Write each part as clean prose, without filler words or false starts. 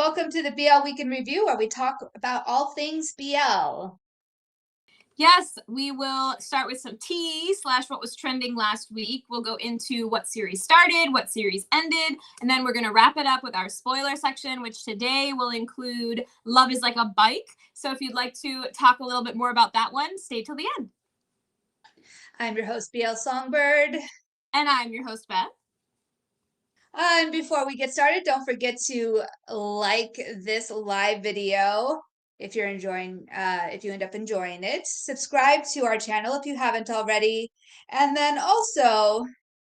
welcome to the BL Week in Review, where we talk about all things BL. Yes, we will start with some tea / what was trending last week. We'll go into what series started, what series ended, and then we're going to wrap it up with our spoiler section, which today will include Love is Like a Bike. So if you'd like to talk a little bit more about that one, stay till the end. I'm your host, BL Songbird. And I'm your host, Beth. And before we get started, don't forget to like this live video if you're enjoying, if you end up enjoying it. Subscribe to our channel if you haven't already. And then also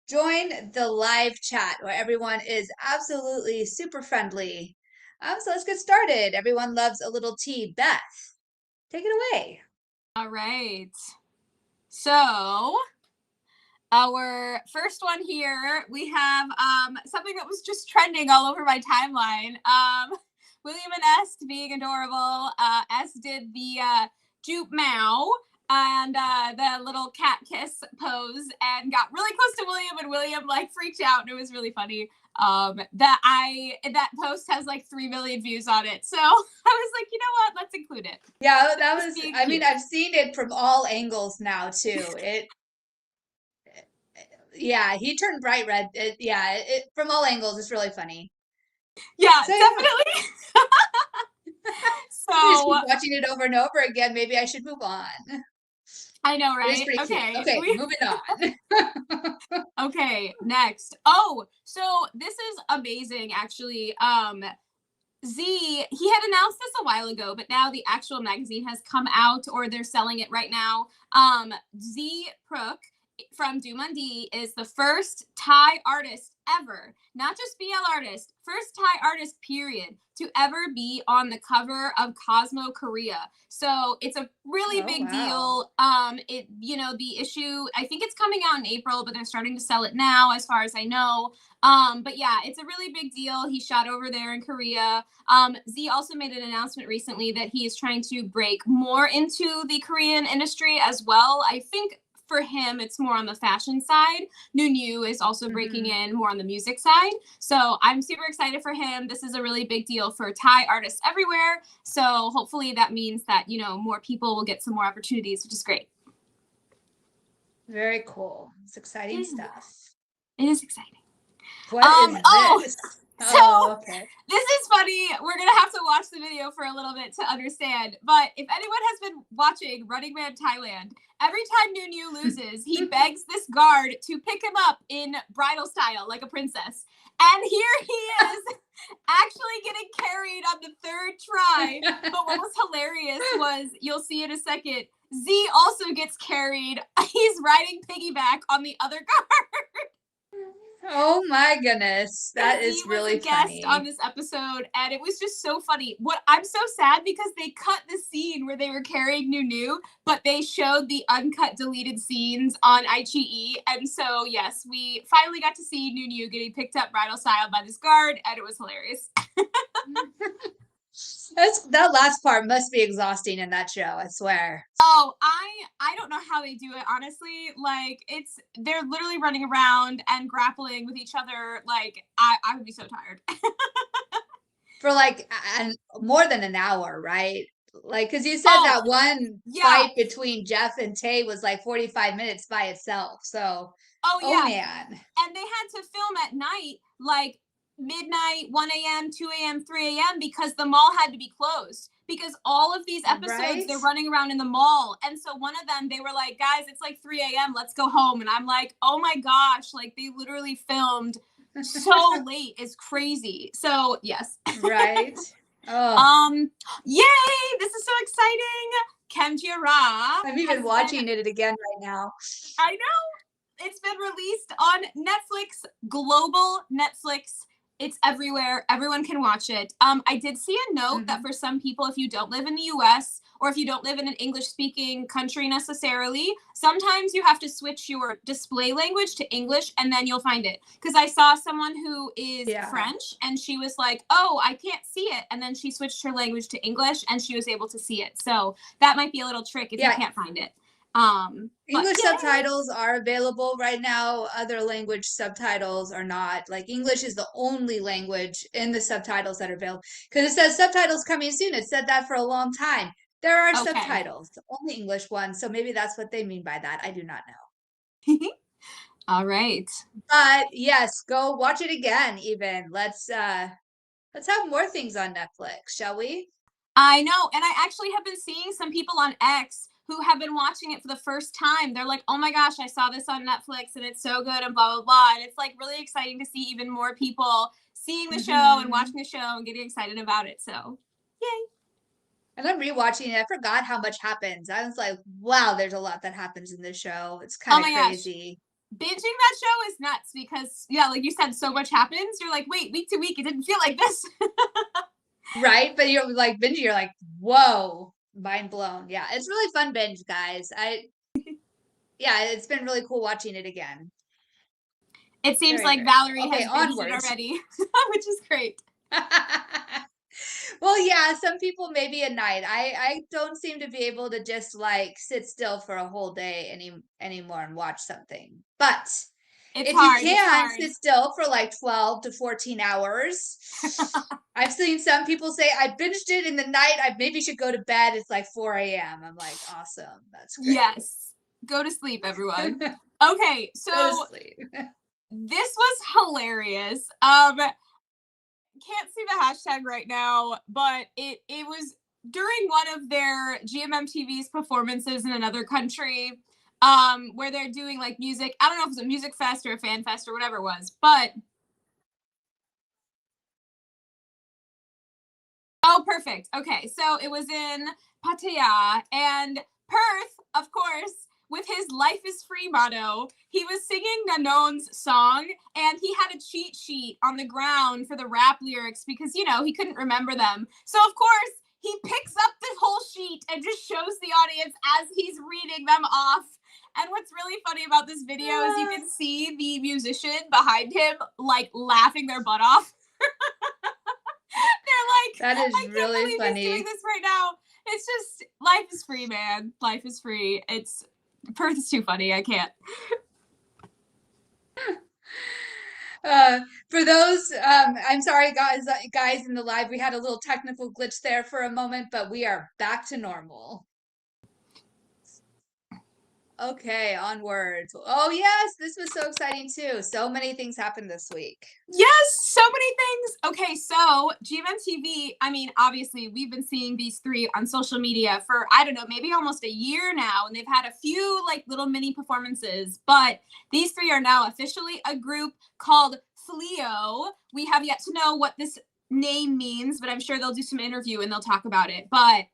join the live chat where everyone is absolutely super friendly. So let's get started. Everyone loves a little tea. Beth, take it away. All right. So our first one here, we have something that was just trending all over my timeline. William and Est being adorable. Est did the Jupe Mao and the little cat kiss pose and got really close to William, and William like freaked out, and it was really funny. That post has like 3 million views on it, so I was like, you know what, let's include it. Yeah, that was, I mean, I've seen it from all angles now too. Yeah, he turned bright red. From all angles, it's really funny. Yeah, so, definitely. So watching it over and over again, maybe I should move on. I know, right? Okay. Okay, moving on. Okay, next. Oh, so this is amazing, actually. Z, he had announced this a while ago, but now the actual magazine has come out, or they're selling it right now. Z Prook from Dumundee is the first Thai artist ever, not just BL artist, first Thai artist period to ever be on the cover of Cosmo Korea. So it's a really big deal. The issue, I think it's coming out in April, but they're starting to sell it now as far as I know. But yeah, it's a really big deal. He shot over there in Korea. Z also made an announcement recently that he is trying to break more into the Korean industry as well. I think for him, it's more on the fashion side. New is also breaking in more on the music side. So I'm super excited for him. This is a really big deal for Thai artists everywhere. So hopefully that means that, more people will get some more opportunities, which is great. Very cool. It's exciting stuff. It is exciting. What is this? Okay. This is funny. We're going to have to watch the video for a little bit to understand. But if anyone has been watching Running Man Thailand, every time New loses, he begs this guard to pick him up in bridal style, like a princess. And here he is actually getting carried on the third try. But what was hilarious was, you'll see in a second, Z also gets carried. He's riding piggyback on the other guard. Oh my goodness, that is really funny. Guest on this episode, and it was just so funny. I'm so sad because they cut the scene where they were carrying New, but they showed the uncut, deleted scenes on iQIYI, and so yes, we finally got to see New getting picked up bridal style by this guard, and it was hilarious. That last part must be exhausting in that show, I swear. Oh, I don't know how they do it, honestly. Like, they're literally running around and grappling with each other. Like, I would be so tired. For like more than an hour, right? Like, because you said that one fight between Jeff and Tay was like 45 minutes by itself. So, oh man. And they had to film at night, like midnight, 1 a.m., 2 a.m., 3 a.m. because the mall had to be closed. Because all of these episodes, they're running around in the mall. And so one of them, they were like, guys, it's like 3 a.m., let's go home. And I'm like, oh my gosh, like they literally filmed so late. It's crazy. So yes. Right. Oh. Yay! This is so exciting. Kemji Ra. I'm even watching it again right now. I know. It's been released on Netflix, global Netflix. It's everywhere. Everyone can watch it. I did see a note that for some people, if you don't live in the US or if you don't live in an English-speaking country necessarily, sometimes you have to switch your display language to English and then you'll find it. Because I saw someone who is French and she was like, oh, I can't see it. And then she switched her language to English and she was able to see it. So that might be a little trick if you can't find it. But English yay! subtitles are available right now. Other language subtitles are not. Like English is the only language in the subtitles that are available because it says subtitles coming soon. It said that for a long time. There are Okay. subtitles, only English ones. So maybe that's what they mean by that. I do not know. All right. But yes, go watch it again even. Let's have more things on Netflix, shall we? I know. And I actually have been seeing some people on X who have been watching it for the first time. They're like, oh my gosh, I saw this on Netflix and it's so good and blah, blah, blah. And it's like really exciting to see even more people seeing the show and Hmm. watching the show and getting excited about it. So, yay. And I'm rewatching it. I forgot how much happens. I was like, wow, there's a lot that happens in this show. It's kind Oh of my gosh. crazy. Binging that show is nuts because, yeah, like you said, so much happens. You're like, wait, week to week, it didn't feel like this. Right? But you're like binge, you're like, whoa, mind blown. Yeah, it's really fun binge, guys. Yeah, it's been really cool watching it again. It seems Very, like very cool. Valerie Okay, has binged it onwards. already, which is great. Well, yeah, some people maybe at night. I don't seem to be able to just like sit still for a whole day anymore and watch something. But It's if you hard. It's can hard. sit still for like 12 to 14 hours, I've seen some people say I binged it in the night. I maybe should go to bed. It's like 4 a.m. I'm like, awesome. That's great. Yes. Go to sleep, everyone. Okay, Go to so sleep. this was hilarious. Can't see the hashtag right now, but it was during one of their GMMTV's performances in another country, where they're doing like music. I don't know if it was a music fest or a fan fest or whatever it was, but oh, perfect. Okay, so it was in Pattaya and Perth, of course, with his "Life is Free" motto. He was singing Nanon's song, and he had a cheat sheet on the ground for the rap lyrics because he couldn't remember them. So of course he picks up the whole sheet and just shows the audience as he's reading them off. And what's really funny about this video is you can see the musician behind him like laughing their butt off. They're like, That is I can't really believe he's doing funny. this right now. It's just life is free, man. Life is free. It's Perth is too funny. I can't. For those, I'm sorry, guys in the live, we had a little technical glitch there for a moment, but we are back to normal. Okay, onwards. Oh yes, this was so exciting too. So many things happened this week. Yes, so many things. Okay, so GMMTV, I mean, obviously, we've been seeing these three on social media for, I don't know, maybe almost a year now, and they've had a few like little mini performances, but these three are now officially a group called Fleo. We have yet to know what this name means, but I'm sure they'll do some interview and they'll talk about it. But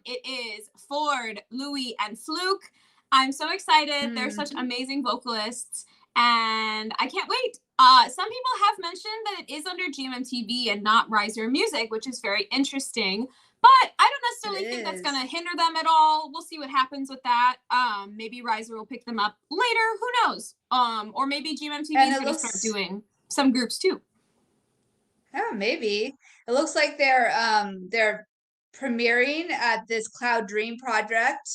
it is Ford, Louis, and Fluke. I'm so excited. They're such Mhm. amazing vocalists, and I can't wait. Some people have mentioned that it is under GMMTV and not Riser Music, which is very interesting. But I don't It necessarily think that's going is. to hinder them at all. We'll see what happens with that. Maybe Riser will pick them up later. Who knows? Or maybe GMMTV And is it going to start looks, doing some groups too. oh, maybe. It looks like they're premiering at this Cloud Dream project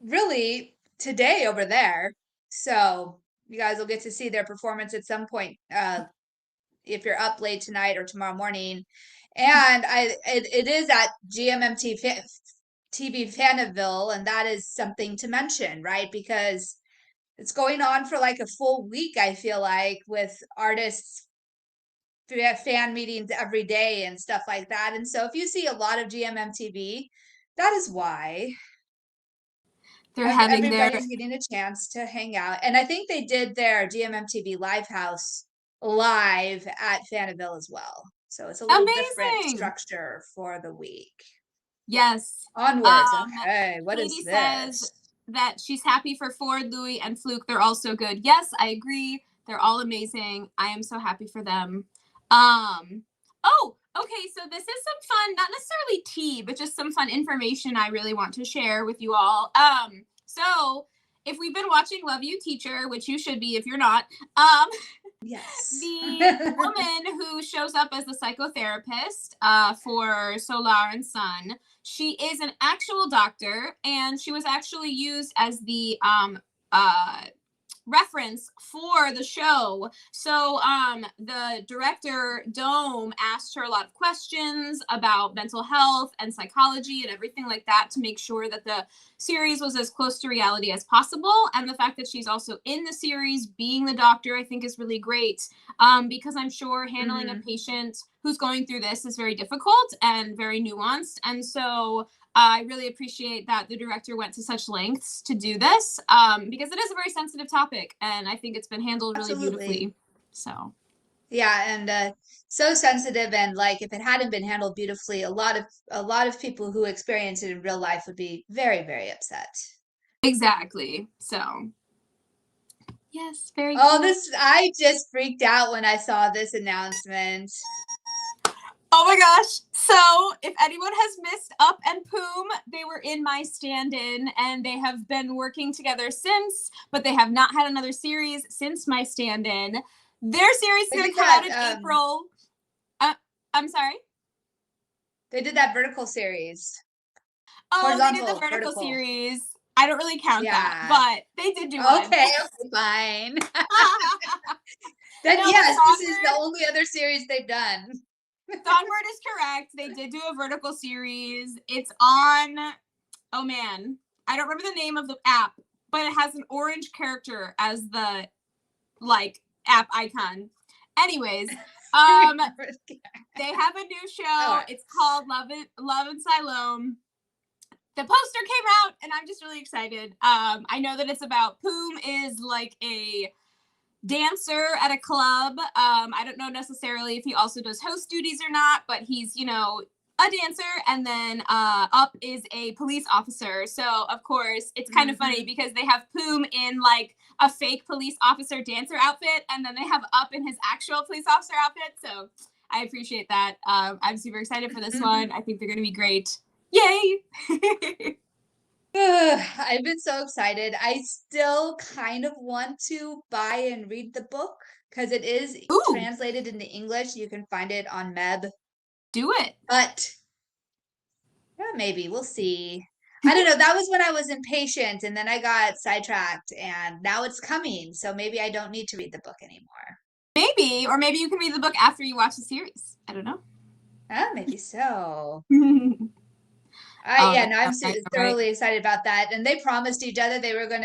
really today over there. So you guys will get to see their performance at some point if you're up late tonight or tomorrow morning. And it is at GMMT TV Fanaville, and that is something to mention, right? Because it's going on for like a full week, I feel like, with artists fan meetings every day and stuff like that. And so if you see a lot of GMMTV, that is why They're having their everybody's getting a chance to hang out. And I think they did their GMMTV Live House live at Fanaville as well. So it's a little different amazing. structure for the week. Yes. Onwards. Um, Okay, what is Katie says this? that she's happy for Ford, Louis, and Fluke. They're all so good. Yes, I agree. They're all amazing. I am so happy for them. Oh, okay. So this is some fun, not necessarily tea, but just some fun information I really want to share with you all. So if we've been watching Love You Teacher, which you should be if you're not, um, Yes. The woman who shows up as the psychotherapist for Solar and Sun, she is an actual doctor, and she was actually used as the reference for the show. So the director Dome asked her a lot of questions about mental health and psychology and everything like that to make sure that the series was as close to reality as possible. And the fact that she's also in the series being the doctor, I think, is really great, because I'm sure handling a patient who's going through this is very difficult and very nuanced. And so I really appreciate that the director went to such lengths to do this, because it is a very sensitive topic, and I think it's been handled really Absolutely. beautifully. So Yeah, and so sensitive, and like if it hadn't been handled beautifully, a lot of people who experience it in real life would be very, very upset. exactly. So yes, very Oh, cool. this I just freaked out when I saw this announcement. Oh my gosh. So, if anyone has missed Up and Poom, they were in my stand-in and they have been working together since, but they have not had another series since my stand-in. Their series is They going did to come out in that April. Uh, I'm sorry. they did that vertical series. Oh, they did the Horizontal, vertical vertical. series. I don't really count that, Yeah. but they did do one. Okay, okay, fine. Then No, but yes, this is the Songbird, only other series they've done. Songbird is correct. They did do a vertical series. It's on, oh man, I don't remember the name of the app, but it has an orange character as the like app icon. Anyways, they have a new show. Oh, It's called Love and Siloam. The poster came out and I'm just really excited. I know that it's about Poom is like a dancer at a club. I don't know necessarily if he also does host duties or not, but he's, a dancer. And then Up is a police officer. So, of course, it's kind of funny because they have Poom in like a fake police officer dancer outfit, and then they have Up in his actual police officer outfit. So, I appreciate that. I'm super excited for this one. I think they're going to be great. Yay! I've been so excited. I still kind of want to buy and read the book because it is Ooh, translated into English. You can find it on Meb, do it. but yeah, maybe we'll see. I don't know. That was when I was impatient and then I got sidetracked and now it's coming. So maybe I don't need to read the book anymore. Maybe, or maybe you can read the book after you watch the series. I don't know. Maybe so. Oh, Yeah, no, I'm I know, right? thoroughly excited about that. And they promised each other they were going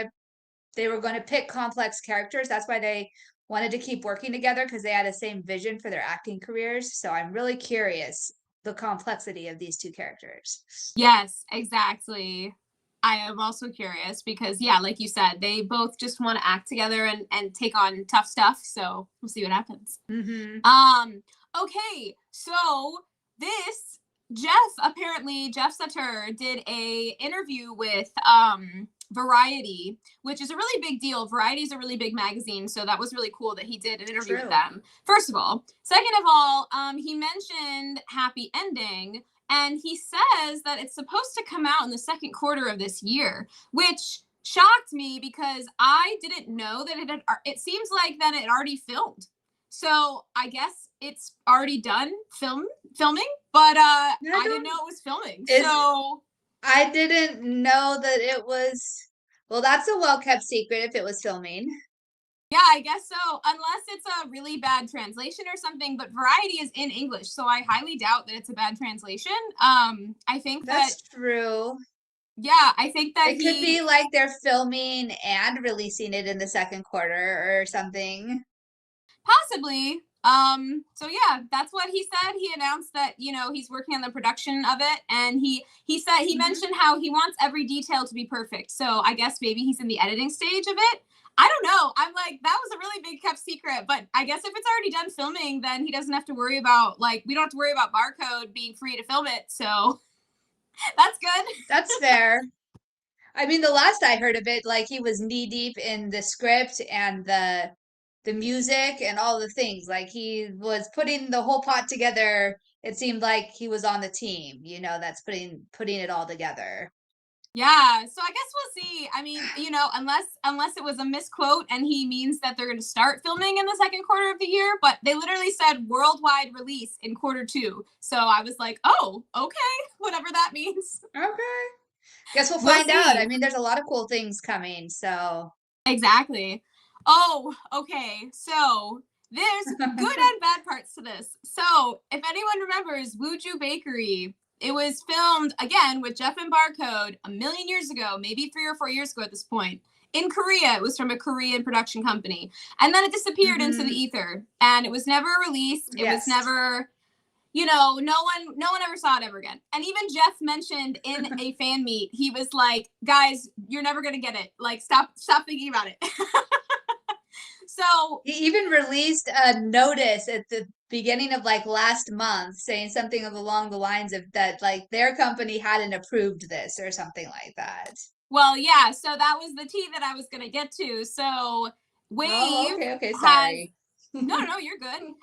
to pick complex characters. That's why they wanted to keep working together because they had the same vision for their acting careers. So I'm really curious the complexity of these two characters. Yes, exactly. I am also curious because, yeah, like you said, they both just want to act together and take on tough stuff. So we'll see what happens. Hmm. Okay, so this Jeff Sutter did a interview with Variety, which is a really big deal. Variety is a really big magazine, so that was really cool that he did an interview with True. them. First of all, second of all, he mentioned happy ending, and he says that it's supposed to come out in the second quarter of this year, which shocked me because I didn't know that it seems like that it already filmed. So I guess it's already done filming, but I I didn't don't know it was filming. is So I didn't know that it was well, that's a well-kept secret if it was filming. yeah, I guess so. Unless it's a really bad translation or something, but Variety is in English, so I highly doubt that it's a bad translation. I think that That's true. yeah, I think that It could be he like they're filming and releasing it in the second quarter or something. possibly. So yeah, that's what he said. He announced that, he's working on the production of it, and he said he Hmm. mentioned how he wants every detail to be perfect. So I guess maybe he's in the editing stage of it. I don't know. I'm like, that was a really big kept secret, but I guess if it's already done filming, then he doesn't have to worry about, like, we don't have to worry about Barcode being free to film it. So that's good. That's fair. I mean, the last I heard of it, like he was knee deep in the script and the music and all the things. Like he was putting the whole pot together. It seemed like he was on the team, that's putting it all together. Yeah, so I guess we'll see. I mean, you know, unless it was a misquote and he means that they're going to start filming in the second quarter of the year, but they literally said worldwide release in Q2. So I was like, "Oh, okay, whatever that means." Okay. Guess we'll We'll find out. see. I mean, there's a lot of cool things coming, so. Exactly. Oh, okay. So there's good and bad parts to this. So if anyone remembers Wuju Bakery, it was filmed again with Jeff and Barcode a million years ago, maybe 3 or 4 years ago at this point. In Korea, it was from a Korean production company. And then it disappeared into the Mhm. ether. And it was never released. It was Yes. never, no one ever saw it ever again. And even Jeff mentioned in a fan meet, he was like, guys, you're never gonna get it. Like, stop thinking about it. So He even released a notice at the beginning of like last month saying something along the lines of that, like their company hadn't approved this or something like that. well, yeah, so that was the tea that I was gonna get to. So Oh, Wave okay, okay, has sorry. no, you're good.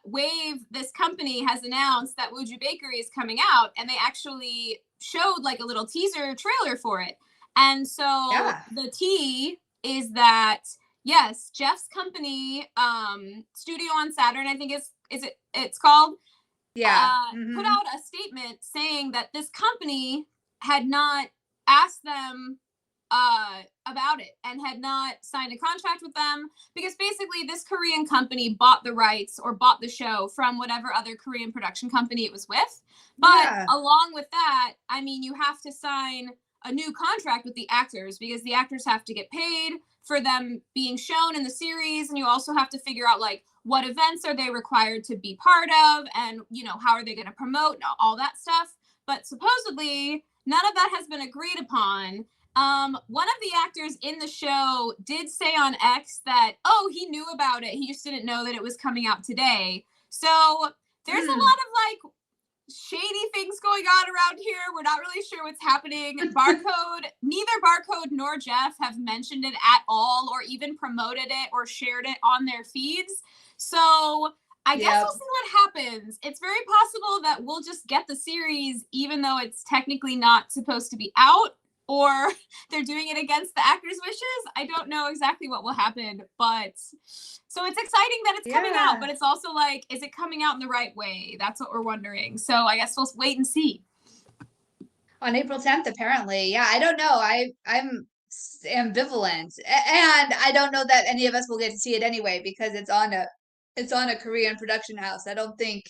Wave, this company has announced that Wuju Bakery is coming out, and they actually showed like a little teaser trailer for it. And so Yeah, the tea is that yes, Jeff's company, Studio on Saturn, I think it's called, yeah. put Hmm. out a statement saying that this company had not asked them about it and had not signed a contract with them because basically this Korean company bought the rights or bought the show from whatever other Korean production company it was with. But Yeah, along with that, I mean, you have to sign a new contract with the actors because the actors have to get paid for them being shown in the series, and you also have to figure out like what events are they required to be part of, and how are they going to promote all that stuff. But supposedly none of that has been agreed upon. One of the actors in the show did say on X that, oh, he knew about it. He just didn't know that it was coming out today. So there's a mm, lot of like shady things going on around here. We're not really sure what's happening. Neither Barcode nor Jeff have mentioned it at all or even promoted it or shared it on their feeds. So I guess we'll yep. see what happens. It's very possible that we'll just get the series even though it's technically not supposed to be out, or they're doing it against the actors' wishes. I don't know exactly what will happen, but so it's exciting that it's coming out, Yeah. but it's also like, is it coming out in the right way? That's what we're wondering. So I guess we'll wait and see. On April 10th, apparently. Yeah, I don't know. Ambivalent. And I don't know that any of us will get to see it anyway because it's on a Korean production house. I This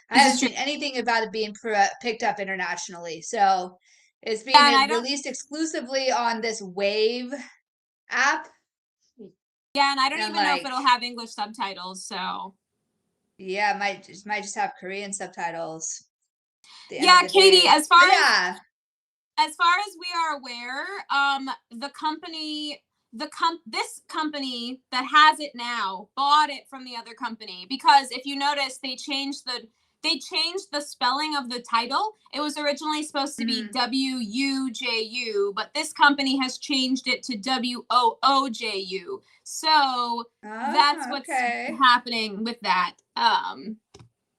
haven't is true. seen anything about it being picked up internationally. So it's being And I don't, released exclusively on this Wave app. yeah, and I don't And even know if like, it'll have English subtitles. So yeah, might just have Korean subtitles at the end of yeah, the Katie, day. But yeah. as far as we are aware, the company, this company that has it now bought it from the other company because if you notice, they changed the spelling of the title. It was originally supposed to be Mhm. Wuju, but this company has changed it to Wooju. So that's Ah, what's okay. happening with that.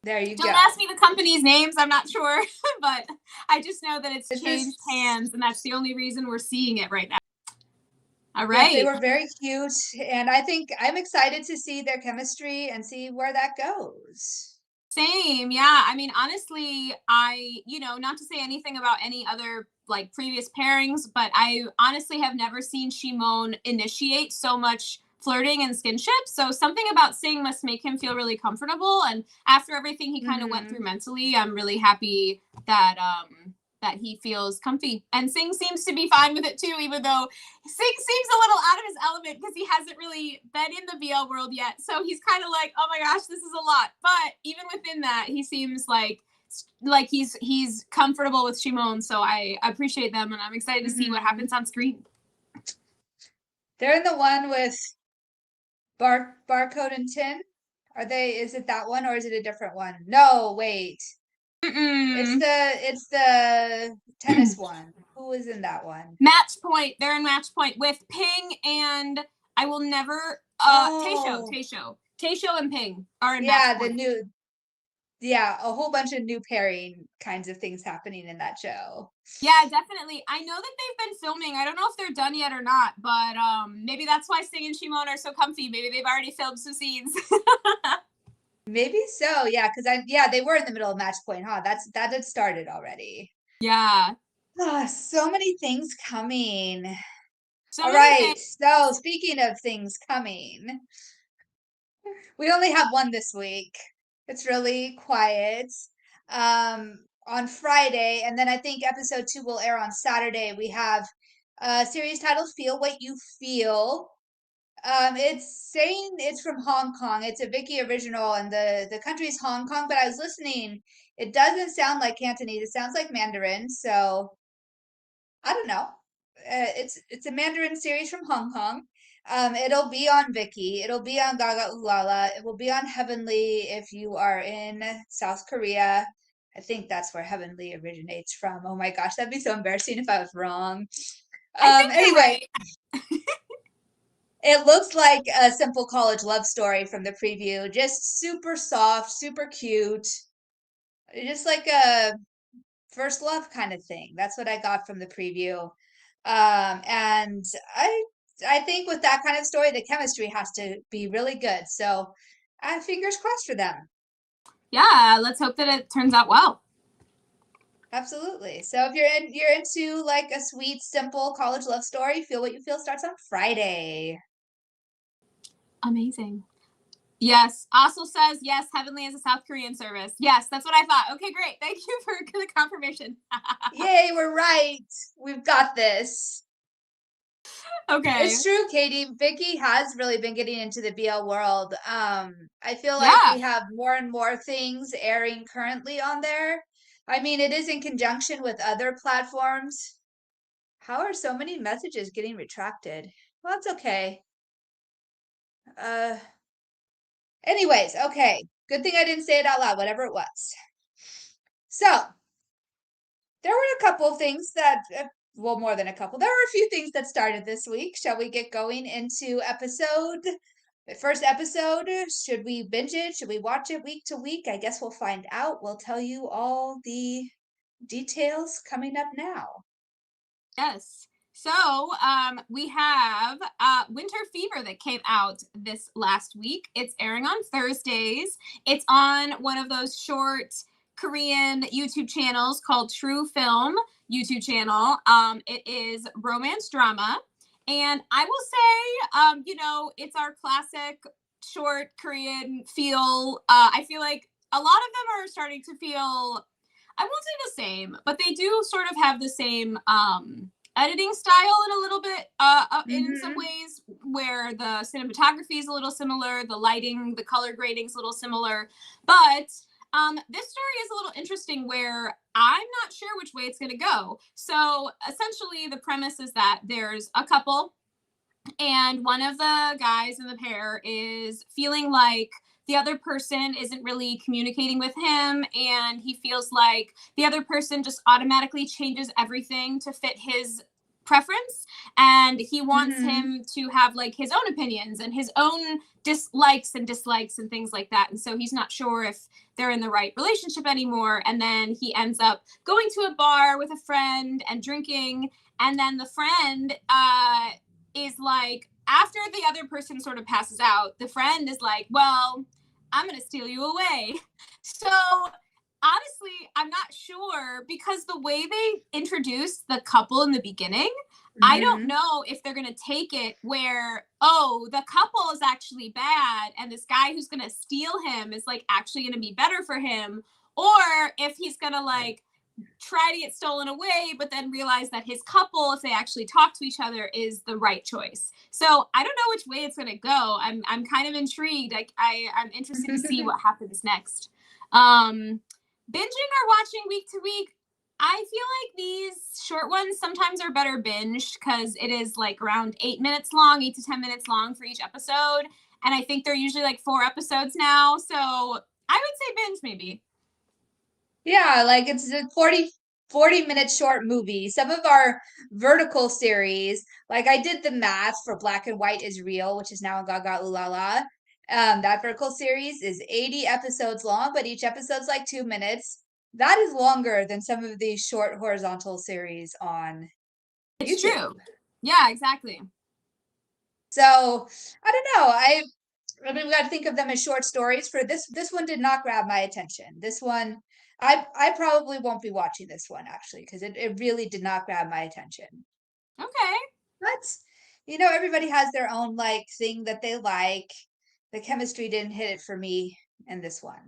There you Don't go. ask me the company's names, I'm not sure, but I just know that it's It's changed just hands, and that's the only reason we're seeing it right now. All Yes, they right. were very cute, and I think I'm excited to see their chemistry and see where that goes. Same. Yeah. I mean, honestly, not to say anything about any other like previous pairings, but I honestly have never seen Shimon initiate so much flirting and skinship. So something about Sing must make him feel really comfortable. And after everything he kind of went through Hmm. mentally, I'm really happy that he feels comfy. And Sing seems to be fine with it too, even though Sing seems a little out of his element because he hasn't really been in the BL world yet. So he's kind of like, oh my gosh, this is a lot. But even within that, he seems like he's comfortable with Shimon. So I appreciate them, and I'm excited to see what Hmm. happens on screen. They're in the one with Barcode and Tin. Is it that one or is it a different one? No, wait. Mm-mm. It's the tennis one. Who is in that one? Match point. They're in match point with Ping and I will never Oh, Taysho and Ping are in match yeah, the point. new. yeah, a whole bunch of new pairing kinds of things happening in that show. Yeah, definitely. I know that they've been filming. I don't know if they're done yet or not, but maybe that's why Sting and Shimon are so comfy. Maybe they've already filmed some scenes. Maybe so, yeah, because they were in the middle of Match Point, huh? That had started already. Yeah, Ah, so many things coming. so All many right, things. so speaking of things coming, we only have one this week. It's really quiet. On Friday, and then I think episode 2 will air on Saturday. We have a series titled Feel What You Feel. It's saying it's from Hong Kong. It's a Viki original, and the country's Hong Kong. But I was listening; it doesn't sound like Cantonese. It sounds like Mandarin. So I don't know. It's a Mandarin series from Hong Kong. It'll be on Viki. It'll be on Gaga Ulala. It will be on Heavenly if you are in South Korea. I think that's where Heavenly originates from. Oh my gosh, that'd be so embarrassing if I was wrong. I think you're Anyway, right. it looks like a simple college love story from the preview. Just super soft, super cute. Just like a first love kind of thing. That's what I got from the preview. And I think with that kind of story, the chemistry has to be really good. So, fingers crossed for them. Yeah, let's hope that it turns out well. Absolutely. So if you're into like a sweet, simple college love story, Feel What You Feel starts on Friday. Amazing. Yes. Also says yes. Heavenly is a South Korean service. Yes, that's what I thought. Okay, great. Thank you for the confirmation. Yay, we're right. We've got this. Okay. It's true, Katie. Vicky has really been getting into the BL world. I feel like Yeah. we have more and more things airing currently on there. I mean, it is in conjunction with other platforms. How are so many messages getting retracted? Well, that's okay. Uh, anyways, okay. Good thing I didn't say it out loud, whatever it was. So, there were a couple of things that, well, more than a couple. There were a few things that started this week. Shall we get going into the first episode? Should we binge it? Should we watch it week to week? I guess we'll find out. We'll tell you all the details coming up now. Yes. So we have Winter Fever that came out this last week. It's airing on Thursdays. It's on one of those short Korean YouTube channels called True Film YouTube channel. It is romance drama. And I will say, it's our classic short Korean feel. I feel like a lot of them are starting to feel, I won't say the same, but they do sort of have the same editing style in a little bit, in some Mm-hmm. ways, where the cinematography is a little similar, the lighting, the color grading is a little similar. But this story is a little interesting where I'm not sure which way it's going to go. So essentially, the premise is that there's a couple and one of the guys in the pair is feeling like the other person isn't really communicating with him, and he feels like the other person just automatically changes everything to fit his preference, and he wants Mm-hmm. him to have like his own opinions and his own dislikes and things like that. And so he's not sure if they're in the right relationship anymore, and then he ends up going to a bar with a friend and drinking, and then the friend is like, after the other person sort of passes out, the friend is like, well, I'm going to steal you away. So honestly, I'm not sure because the way they introduced the couple in the beginning, I don't Mm-hmm. know if they're going to take it where, oh, the couple is actually bad and this guy who's going to steal him is like actually going to be better for him, or if he's going to like try to get stolen away, but then realize that his couple, if they actually talk to each other, is the right choice. So I don't know which way it's going to go. I'm kind of intrigued. I'm interested to see what happens next. Binging or watching week to week, I feel like these short ones sometimes are better binged because it is like around 8 minutes long, 8 to 10 minutes long for each episode. And I think they're usually like 4 episodes now. So I would say binge maybe. Yeah, like it's a 40 minute short movie. Some of our vertical series, like I did the math for Black and White is Real, which is now on Gaga Ooh La La. That vertical series is 80 episodes long, but each episode's like 2 minutes. That is longer than some of these short horizontal series on It's YouTube. true. Yeah, exactly. So I don't know. I mean, we got to think of them as short stories. For this one did not grab my attention. This one, I probably won't be watching this one actually because it really did not grab my attention. Okay. But everybody has their own like thing that they like. The chemistry didn't hit it for me in this one.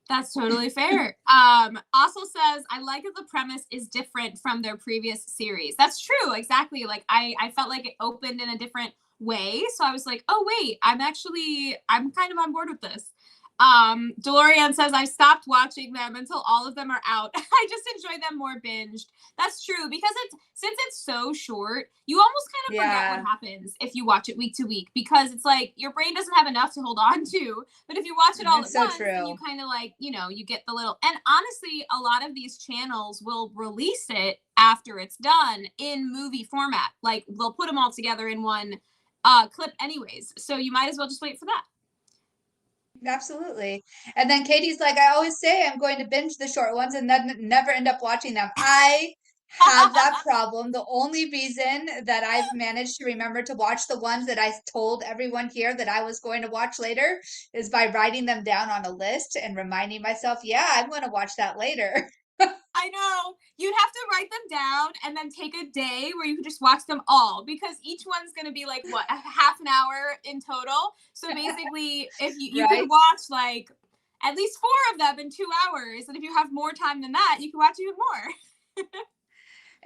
That's totally fair. Also says, I like that the premise is different from their previous series. That's true, exactly. Like I felt like it opened in a different way. So I was like, oh wait, I'm kind of on board with this. DeLorean says, I stopped watching them until all of them are out. I just enjoy them more binged. That's true, because since it's so short, you almost kind of forget Yeah, what happens if you watch it week to week, because it's like your brain doesn't have enough to hold on to. But if you watch it all it's at so once, then true. you kind of like, you get the little. And honestly, a lot of these channels will release it after it's done in movie format. Like they'll put them all together in one clip anyways. So you might as well just wait for that. Absolutely. And then Katie's like, I always say I'm going to binge the short ones and then never end up watching them. I have that problem. The only reason that I've managed to remember to watch the ones that I told everyone here that I was going to watch later is by writing them down on a list and reminding myself, yeah, I'm going to watch that later. I know. You'd have to write them down and then take a day where you could just watch them all, because each one's going to be like what, a half an hour in total. So basically, if you could Right? watch like at least 4 of them in 2 hours, and if you have more time than that, you can watch even more.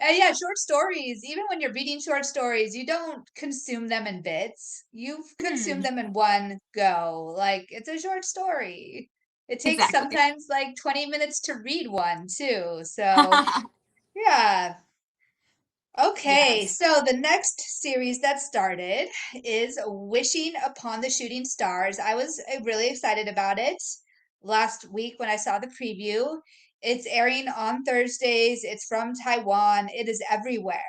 Yeah, short stories. Even when you're reading short stories, you don't consume them in bits. You consume Hmm. them in one go. Like it's a short story. It takes Exactly. sometimes like 20 minutes to read one too. So, yeah. Okay, Yes. so the next series that started is Wishing Upon the Shooting Stars. I was really excited about it last week when I saw the preview. It's airing on Thursdays. It's from Taiwan. It is everywhere,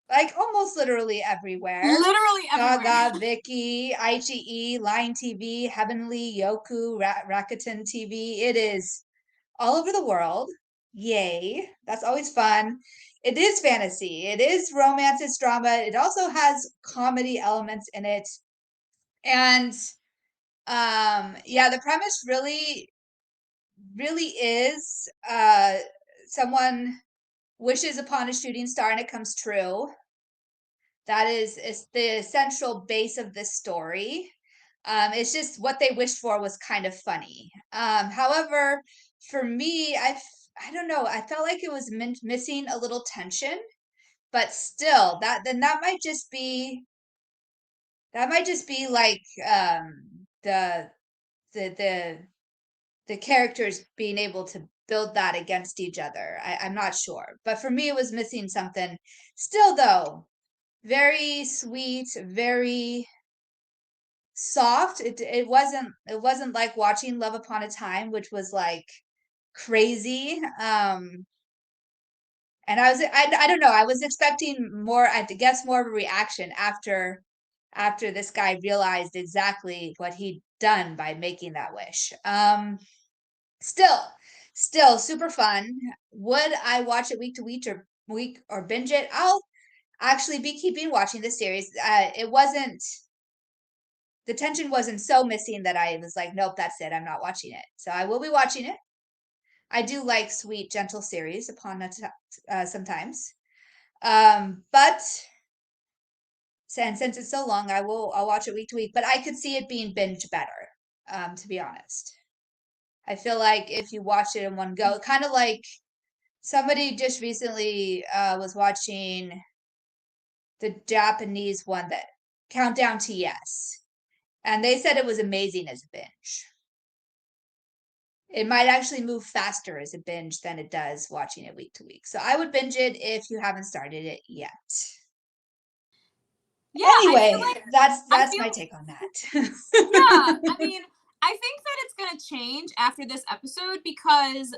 like almost literally everywhere. Literally everywhere. Gaga, Viki, IGE, Line TV, Heavenly, Yoku, Rakuten TV. It is all over the world. Yay. That's always fun. It is fantasy. It is romance. It's drama. It also has comedy elements in it. And yeah, the premise really is someone wishes upon a shooting star and it comes true. That is the central base of this story. It's just what they wished for was kind of funny. However, for me, I don't know. I felt like it was missing a little tension, but still, that might just be like the the the characters being able to build that against each other. I'm not sure, but for me, it was missing something. Still, though, very sweet, very soft. It wasn't like watching Love Upon a Time, which was like crazy. And I don't know, I was expecting more, I guess more of a reaction after this guy realized exactly what he'd done by making that wish. Still still super fun. Would I watch it week or binge it? I'll actually be keeping watching the series. It wasn't the tension wasn't so missing that I was like, nope, that's it. I'm not watching it. So I will be watching it. I do like sweet, gentle series sometimes. But since it's so long, I'll watch it week to week. But I could see it being binge better, to be honest. I feel like if you watch it in one go, kind of like somebody just recently was watching the Japanese one that Countdown to Yes, and they said it was amazing as a binge. It might actually move faster as a binge than it does watching it week to week. So I would binge it if you haven't started it yet. Yeah, I feel Anyway, like that's I that's my feel take on yeah, I that. mean, I think that it's gonna change after this episode because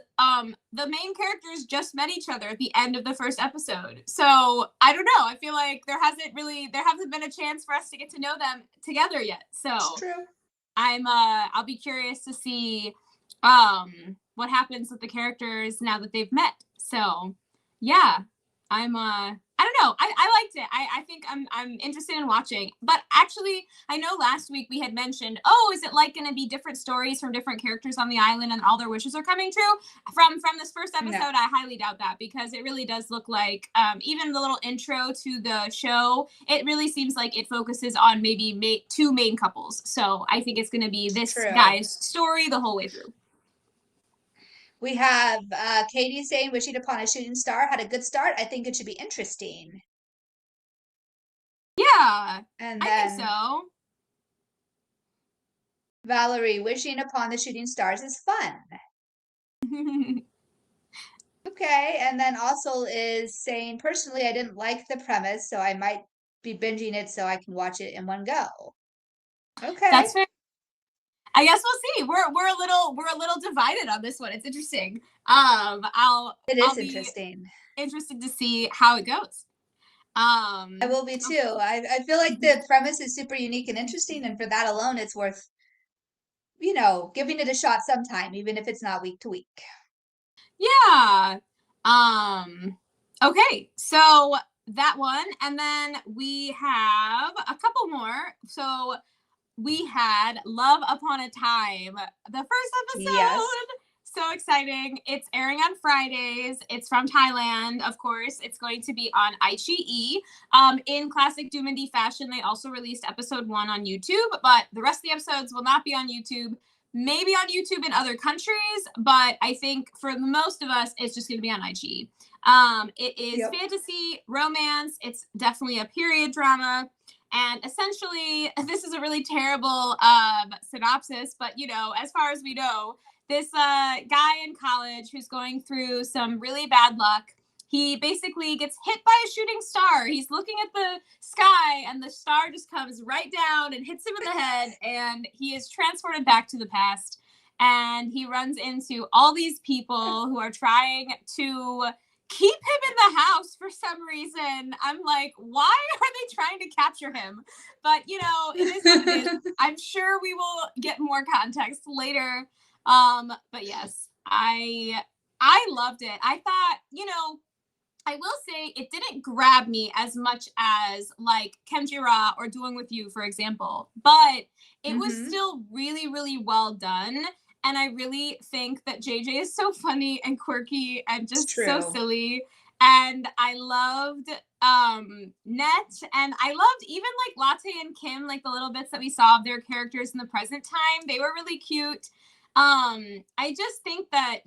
the main characters just met each other at the end of the first episode. So I don't know. I feel like there hasn't been a chance for us to get to know them together yet. It's So true. I'll be curious to see what happens with the characters now that they've met. So yeah, I don't know. I liked it. I think I'm interested in watching. But actually, I know last week we had mentioned, oh, is it like going to be different stories from different characters on the island and all their wishes are coming true? From this first episode, No. I highly doubt that because it really does look like even the little intro to the show, it really seems like it focuses on maybe two main couples. So I think it's going to be this True. guy's story the whole way through. We have Katie saying, wishing upon a shooting star had a good start. I think it should be interesting. Yeah, And I think then so. Valerie, wishing upon the shooting stars is fun. Okay. And then also is saying, personally, I didn't like the premise, so I might be binging it so I can watch it in one go. Okay. That's fair. I guess we'll see. We're a little divided on this one. It's interesting. It I'll is be interesting. interested to see how it goes. I will be too. I feel like the premise is super unique and interesting, and for that alone, it's worth, giving it a shot sometime, even if it's not week to week. Yeah. Okay. So that one, and then we have a couple more. So we had Love Upon a Time, the first Yes. episode. So exciting. It's airing on Fridays. It's from Thailand, of course. It's going to be on iQIYI. In classic Doomandi fashion, they also released episode 1 on YouTube, but the rest of the episodes will not be on YouTube. Maybe on YouTube in other countries, but I think for most of us, it's just going to be on iQIYI. It is Yep. fantasy, romance. It's definitely a period drama. And essentially, this is a really terrible synopsis, but as far as we know, this guy in college who's going through some really bad luck, he basically gets hit by a shooting star. He's looking at the sky, and the star just comes right down and hits him in the head, and he is transported back to the past. And he runs into all these people who are trying to keep him in the house for some reason. I'm like, why are they trying to capture him? But it is what it is. I'm sure we will get more context later. But yes, I loved it. I thought, I will say it didn't grab me as much as like Kenjira or Doing With You, for example, but it was Mm-hmm. still really, really well done. And I really think that JJ is so funny and quirky and It's just so true. silly. And I loved Net, and I loved even like Latte and Kim, like the little bits that we saw of their characters in the present time. They were really cute. I just think that,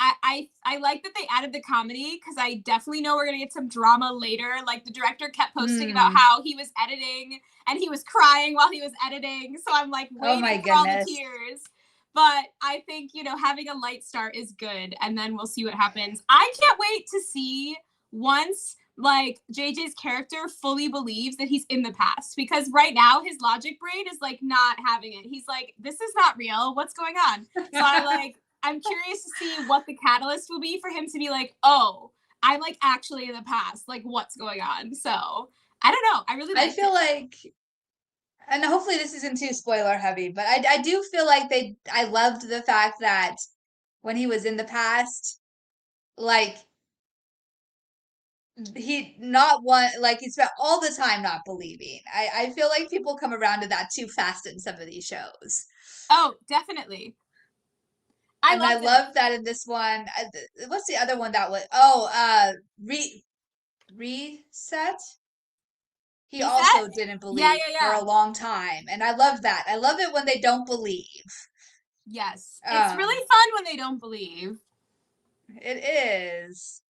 I like that they added the comedy because I definitely know we're gonna get some drama later. Like the director kept posting about Mm. how he was editing and he was crying while he was editing. So I'm like Oh my waiting for all the goodness. tears. But I think, having a light start is good, and then we'll see what happens. I can't wait to see once like JJ's character fully believes that he's in the past, because right now his logic brain is like not having it. He's like, this is not real. What's going on? So I'm curious to see what the catalyst will be for him to be like, oh, I'm like actually in the past. Like, what's going on? So I don't know. I really I liked feel it. like, and hopefully this isn't too spoiler heavy, but I do feel like I loved the fact that when he was in the past, like he not one, like he spent all the time not believing. I feel like people come around to that too fast in some of these shows. Oh, definitely. I And I loved it. love that in this one. What's the other one that was? Reset. He Reset? also didn't Yeah, believe yeah, for yeah. a long time, and I love that. I love it when they don't believe. Yes. It's Um, really fun when they don't believe. it is,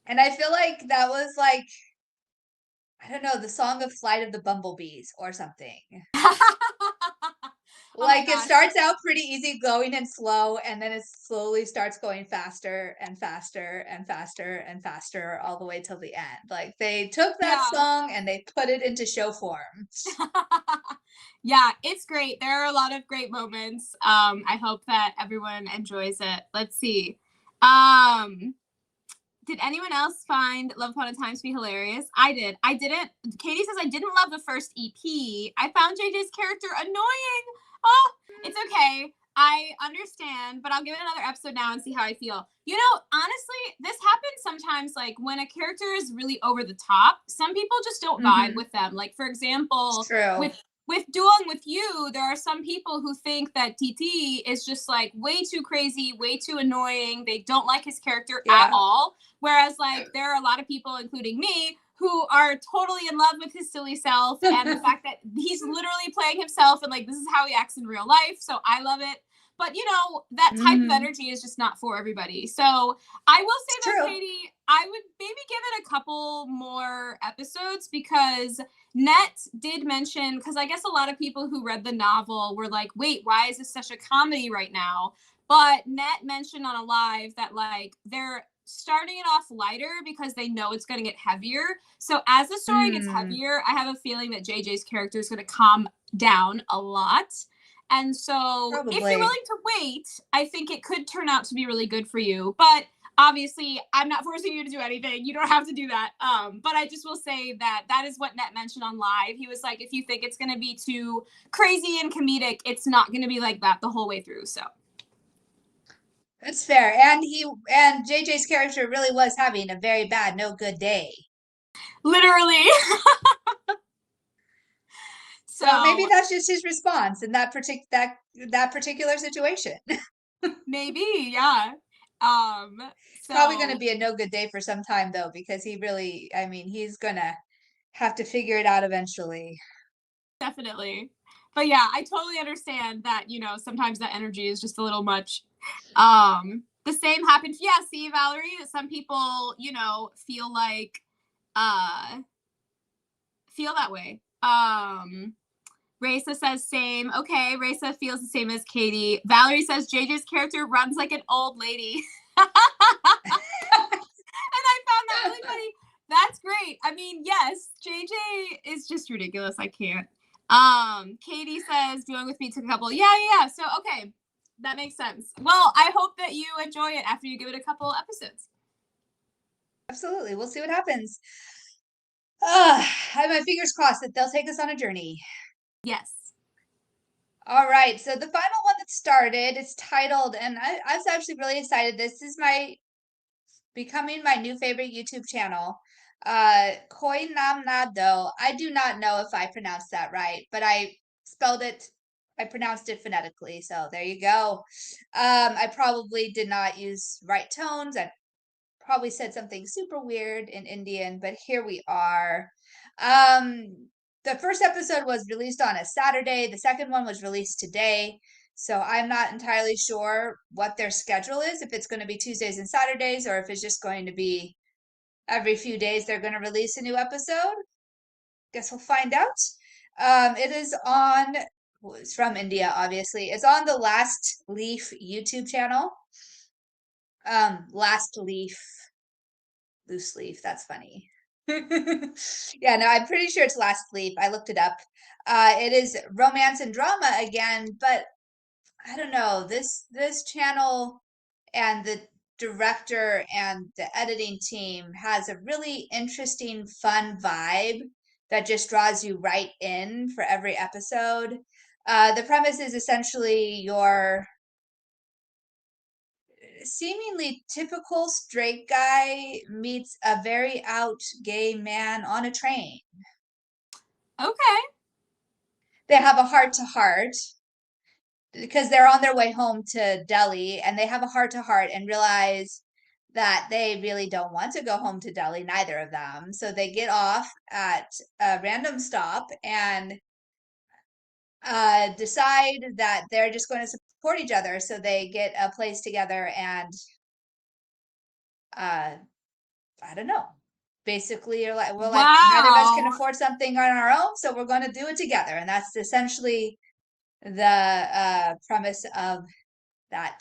and I feel like that was like, I don't know, the song of Flight of the Bumblebees or something. Oh my Like it gosh. starts out pretty easy going and slow, and then it slowly starts going faster and faster and faster and faster all the way till the end. Like they took that Yeah. song and they put it into show form. Yeah, it's great. There are a lot of great moments. I hope that everyone enjoys it. Let's see. Um, did anyone else find Love Upon a Time to be hilarious? I did. I didn't. Katie says I didn't love the first EP. I found JJ's character annoying. Oh, it's okay. I understand, but I'll give it another episode now and see how I feel. You know, honestly, this happens sometimes. Like when a character is really over the top, some people just don't vibe with them. Like for example, True. with Dueling with You, there are some people who think that TT is just like way too crazy, way too annoying. They don't like his character at all. Whereas, like, there are a lot of people, including me, who are totally in love with his silly self and the fact that he's literally playing himself and like this is how he acts in real life. So I love it. But you know, that type of energy is just not for everybody. So I will say though, Katie, I would maybe give it a couple more episodes because Net did mention, because I guess a lot of people who read the novel were like, wait, why is this such a comedy right now? But Net mentioned on a live that like they're starting it off lighter because they know it's going to get heavier. So as the story gets heavier, I have a feeling that JJ's character is going to calm down a lot. And so if you're willing to wait, I think it could turn out to be really good for you. But obviously, I'm not forcing you to do anything. You don't have to do that. But I just will say that that is what Net mentioned on live. He was like, if you think it's going to be too crazy and comedic, it's not going to be like that the whole way through. So That's fair. And JJ's character really was having a very bad, no good day. Literally. So maybe that's just his response in that particular situation. Maybe, yeah. It's probably going to be a no good day for some time though, because he really, I mean, he's gonna have to figure it out eventually. Definitely. But yeah, I totally understand that, you know, sometimes that energy is just a little much. The same happened. Yeah, see, Valerie, some people, you know, feel like feel that way. Raisa says same. Okay, Raisa feels the same as Katie. Valerie says JJ's character runs like an old lady. And I found that really funny. That's great. I mean, yes, JJ is just ridiculous. I can't. Katie says Dueling with Me took a couple. Yeah. So okay, that makes sense. Well, I hope that you enjoy it after you give it a couple episodes. Absolutely. We'll see what happens. I have my fingers crossed that they'll take us on a journey. Yes. All right. So the final one that started, it's titled, and I was actually really excited. This is becoming my new favorite YouTube channel. Koi Nam Nado. I do not know if I pronounced that right, but I pronounced it phonetically. So there you go. I probably did not use right tones. I probably said something super weird in Indian, but here we are. The first episode was released on a Saturday. The second one was released today. So I'm not entirely sure what their schedule is, if it's going to be Tuesdays and Saturdays, or if it's just going to be every few days they're going to release a new episode. Guess we'll find out. It is on, well, it's from India, obviously. It's on the Last Leaf YouTube channel. Last Leaf, loose leaf. That's funny. Yeah, no, I'm pretty sure it's Last Leaf. I looked it up. It is romance and drama again, but I don't know. This channel and the director and the editing team has a really interesting, fun vibe that just draws you right in for every episode. The premise is essentially your seemingly typical straight guy meets a very out gay man on a train. Okay. They have a heart to heart because they're on their way home to Delhi and they have a heart to heart and realize that they really don't want to go home to Delhi, neither of them. So they get off at a random stop and decide that they're just going to support each other. So they get a place together and I don't know. Basically, you're like, we're like, neither of us can afford something on our own, so we're going to do it together. And that's essentially the premise of that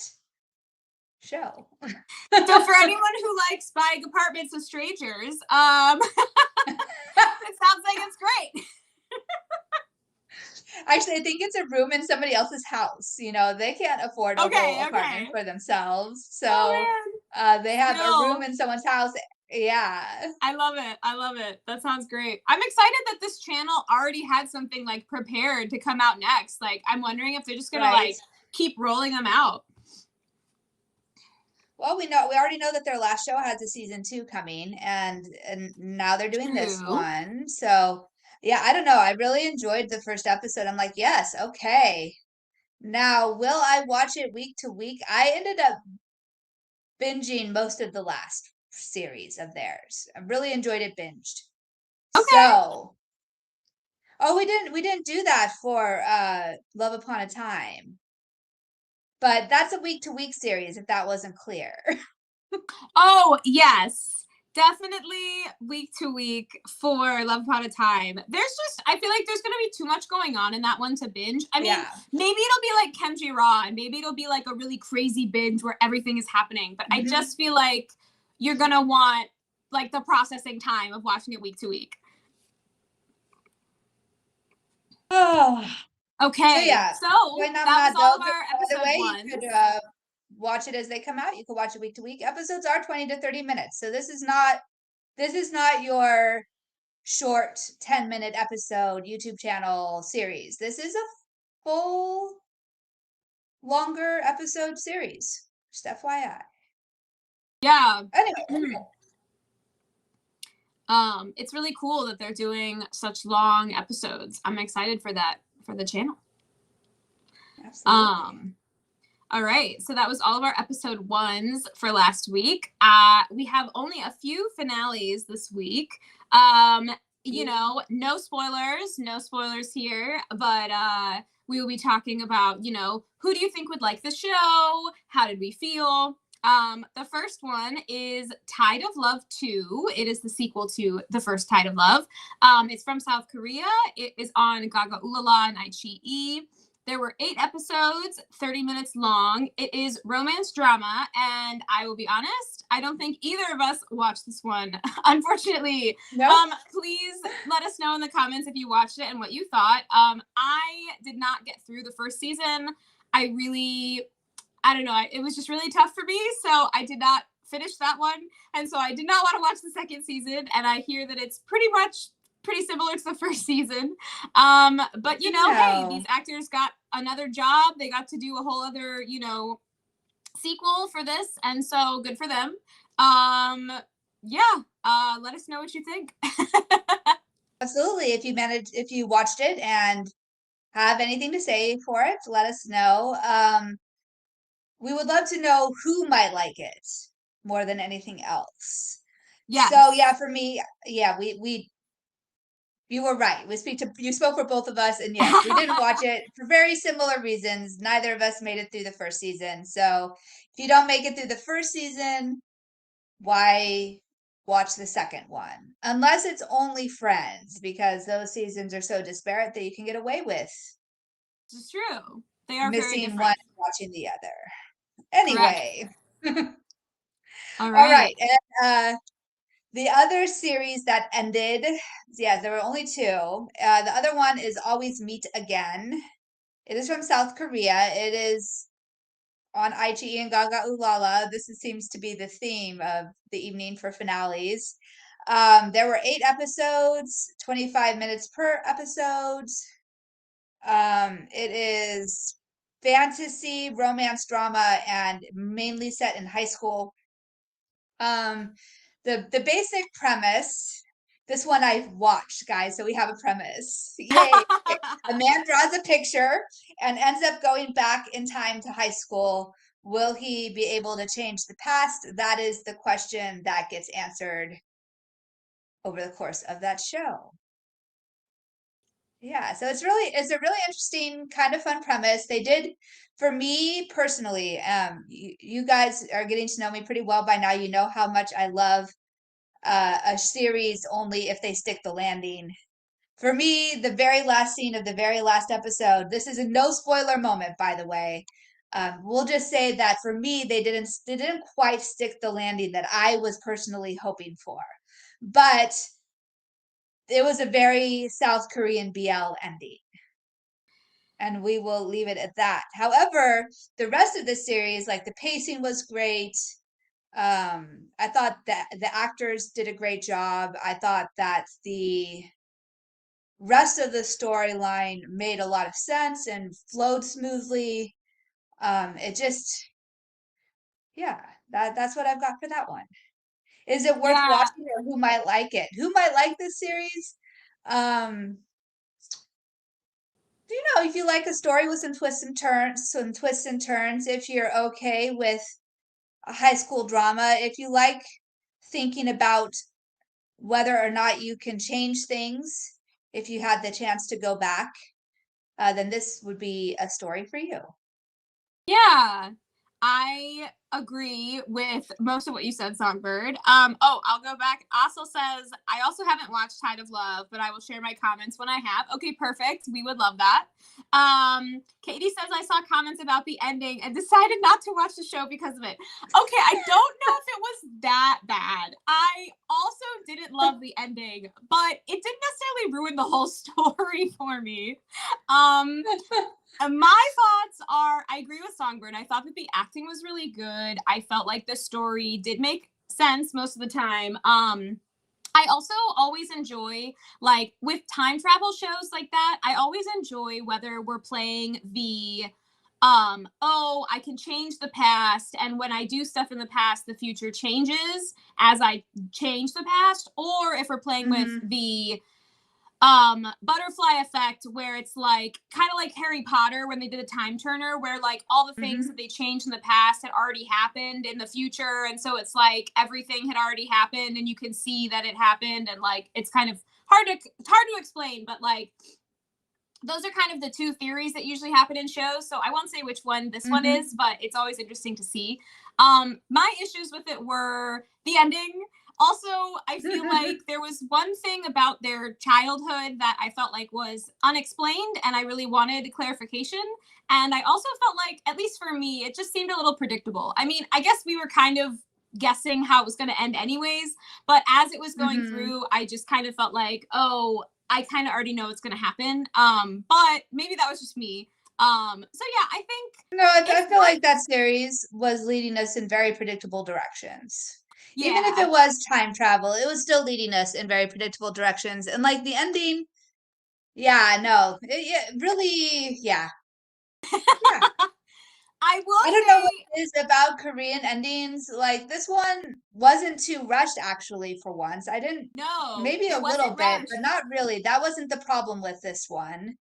show. So for anyone who likes buying apartments with strangers, it sounds like it's great. Actually, I think it's a room in somebody else's house. You know, they can't afford a whole Okay, apartment okay. for themselves. Oh So they man. have a room Still, in someone's house. Yeah. I love it. I love it. That sounds great. I'm excited that this channel already had something like prepared to come out next. Like, I'm wondering if they're just gonna Right. like keep rolling them out. Well, we already know that their last show has a season 2 coming, and now they're doing this True. one. So yeah, I don't know. I really enjoyed the first episode. I'm like, yes, okay. Now, will I watch it week to week? I ended up binging most of the last series of theirs. I really enjoyed it binged. Okay. So, oh, we didn't do that for Love Upon a Time. But that's a week to week series if that wasn't clear. Oh, yes. Definitely week to week for Love Upon a Time. There's just, I feel like there's going to be too much going on in that one to binge. I mean, Yeah. maybe it'll be like Kenji Raw, and maybe it'll be like a really crazy binge where everything is happening. But I Hmm. just feel like you're going to want like the processing time of watching it week to week. Oh, so Okay. yeah, So why not that was not all though? of But our by the episode way, you ones. could watch it as they come out. You could watch it week to week. Episodes are 20 to 30 minutes. So this is not your short 10-minute episode YouTube channel series. This is a full longer episode series. Just FYI. Yeah. Anyway, It's really cool that they're doing such long episodes. I'm excited for that for the channel. absolutely. Um, all right, so that was all of our episode ones for last week. We have only a few finales this week. Um, you know, no spoilers here, but we will be talking about, you know, who do you think would like the show? How did we feel? The first one is Tide of Love 2. It is the sequel to the first Tide of Love. It's from South Korea. It is on Gaga Ulala and iQIYI. There were 8 episodes, 30 minutes long. It is romance drama, and I will be honest, I don't think either of us watched this one, unfortunately. Nope. Please let us know in the comments if you watched it and what you thought. I did not get through the first season. I don't know, it was just really tough for me, so I did not finish that one, and so I did not want to watch the second season, and I hear that it's pretty similar to the first season. But you know, hey, these No. actors got another job. They got to do a whole other, you know, sequel for this, and so good for them. Yeah, let us know what you think. Absolutely. If you watched it and have anything to say for it, let us know. We would love to know who might like it more than anything else. So Yes. yeah, for me, yeah, we you were right. You spoke for both of us, and yes, we didn't watch it for very similar reasons. Neither of us made it through the first season. So if you don't make it through the first season, why watch the second one? Unless it's only Friends, because those seasons are so disparate that you can get away with This is true. They are very missing one different. and watching the other. Correct. Anyway, All all right. right. And the other series that ended, yeah, there were only two. The other one is Always Meet Again. It is from South Korea. It is on iQIYI and Gaga Ulala. Seems to be the theme of the evening for finales. There were 8 episodes, 25 minutes per episode. It is fantasy, romance, drama, and mainly set in high school. Um, the basic premise. This one I've watched, guys, so we have a premise. Yay! A man draws a picture and ends up going back in time to high school. Will he be able to change the past? That is the question that gets answered over the course of that show. Yeah, so it's a really interesting kind of fun premise. They did for me personally, you guys are getting to know me pretty well by now. You know how much I love a series only if they stick the landing. For me, the very last scene of the very last episode, this is a no spoiler moment, by the way. We'll just say that for me, they didn't quite stick the landing that I was personally hoping for. But it was a very South Korean BL ending. and we will leave it at that. However, the rest of the series, like the pacing was great. I thought that the actors did a great job. I thought that the rest of the storyline made a lot of sense and flowed smoothly. It just, yeah, that's what I've got for that one. Is it worth Yeah, watching, or who might like it? Who might like this series? Um, if you like a story with some twists and turns, if you're okay with a high school drama, if you like thinking about whether or not you can change things, if you had the chance to go back, then this would be a story for you. yeah. I agree with most of what you said, Songbird. I'll go back. Also says, I also haven't watched Tide of Love, but I will share my comments when I have. Okay, perfect. We would love that. Katie says, I saw comments about the ending and decided not to watch the show because of it. Okay, I don't know if it was that bad. I also didn't love the ending, but it didn't necessarily ruin the whole story for me. My thoughts are, I agree with Songbird. I thought that the acting was really good. I felt like the story did make sense most of the time. I also always enjoy, like, with time travel shows like that, I always enjoy whether we're playing the oh, I can change the past, and when I do stuff in the past, the future changes as I change the past, or if we're playing with Hmm. the butterfly effect, where it's like kind of like Harry Potter when they did a time turner, where like all the things that Hmm. they changed in the past had already happened in the future, and so it's like everything had already happened and you can see that it happened, and like it's kind of hard to explain, but like those are kind of the two theories that usually happen in shows. So I won't say which one this one Hmm. is, but it's always interesting to see. My issues with it were the ending. Also, I feel like there was one thing about their childhood that I felt like was unexplained, and I really wanted clarification. And I also felt like, at least for me, it just seemed a little predictable. I mean, I guess we were kind of guessing how it was going to end anyways, but as it was going Hmm. through, I just kind of felt like, oh, I kind of already know what's going to happen. But maybe that was just me. So yeah, I think No, it's I feel like that worth. series was leading us in very predictable directions. Even if Yeah, it was time travel, it was still leading us in very predictable directions. And like the ending, yeah, no, it really, yeah, yeah. I will I don't know what say it is about Korean endings. Like this one wasn't too rushed, actually, for once. I didn't, no, maybe a it little wasn't bit, but rushed. not really. That wasn't the problem with this one.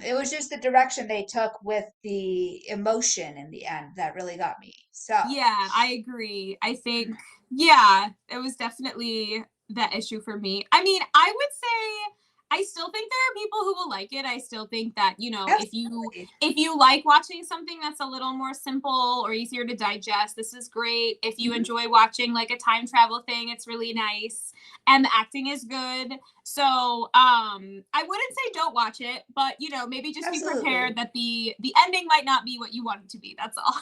It was just the direction they took with the emotion in the end that really got me. So, Yeah, I agree. I think, yeah, it was definitely that issue for me. I mean, I would say I still think there are people who will like it. I still think that, absolutely. if you like watching something that's a little more simple or easier to digest, this is great. If you Mhm. enjoy watching like a time travel thing, it's really nice. And the acting is good. So, I wouldn't say don't watch it, but maybe just be prepared Absolutely. that the ending might not be what you want it to be. That's all.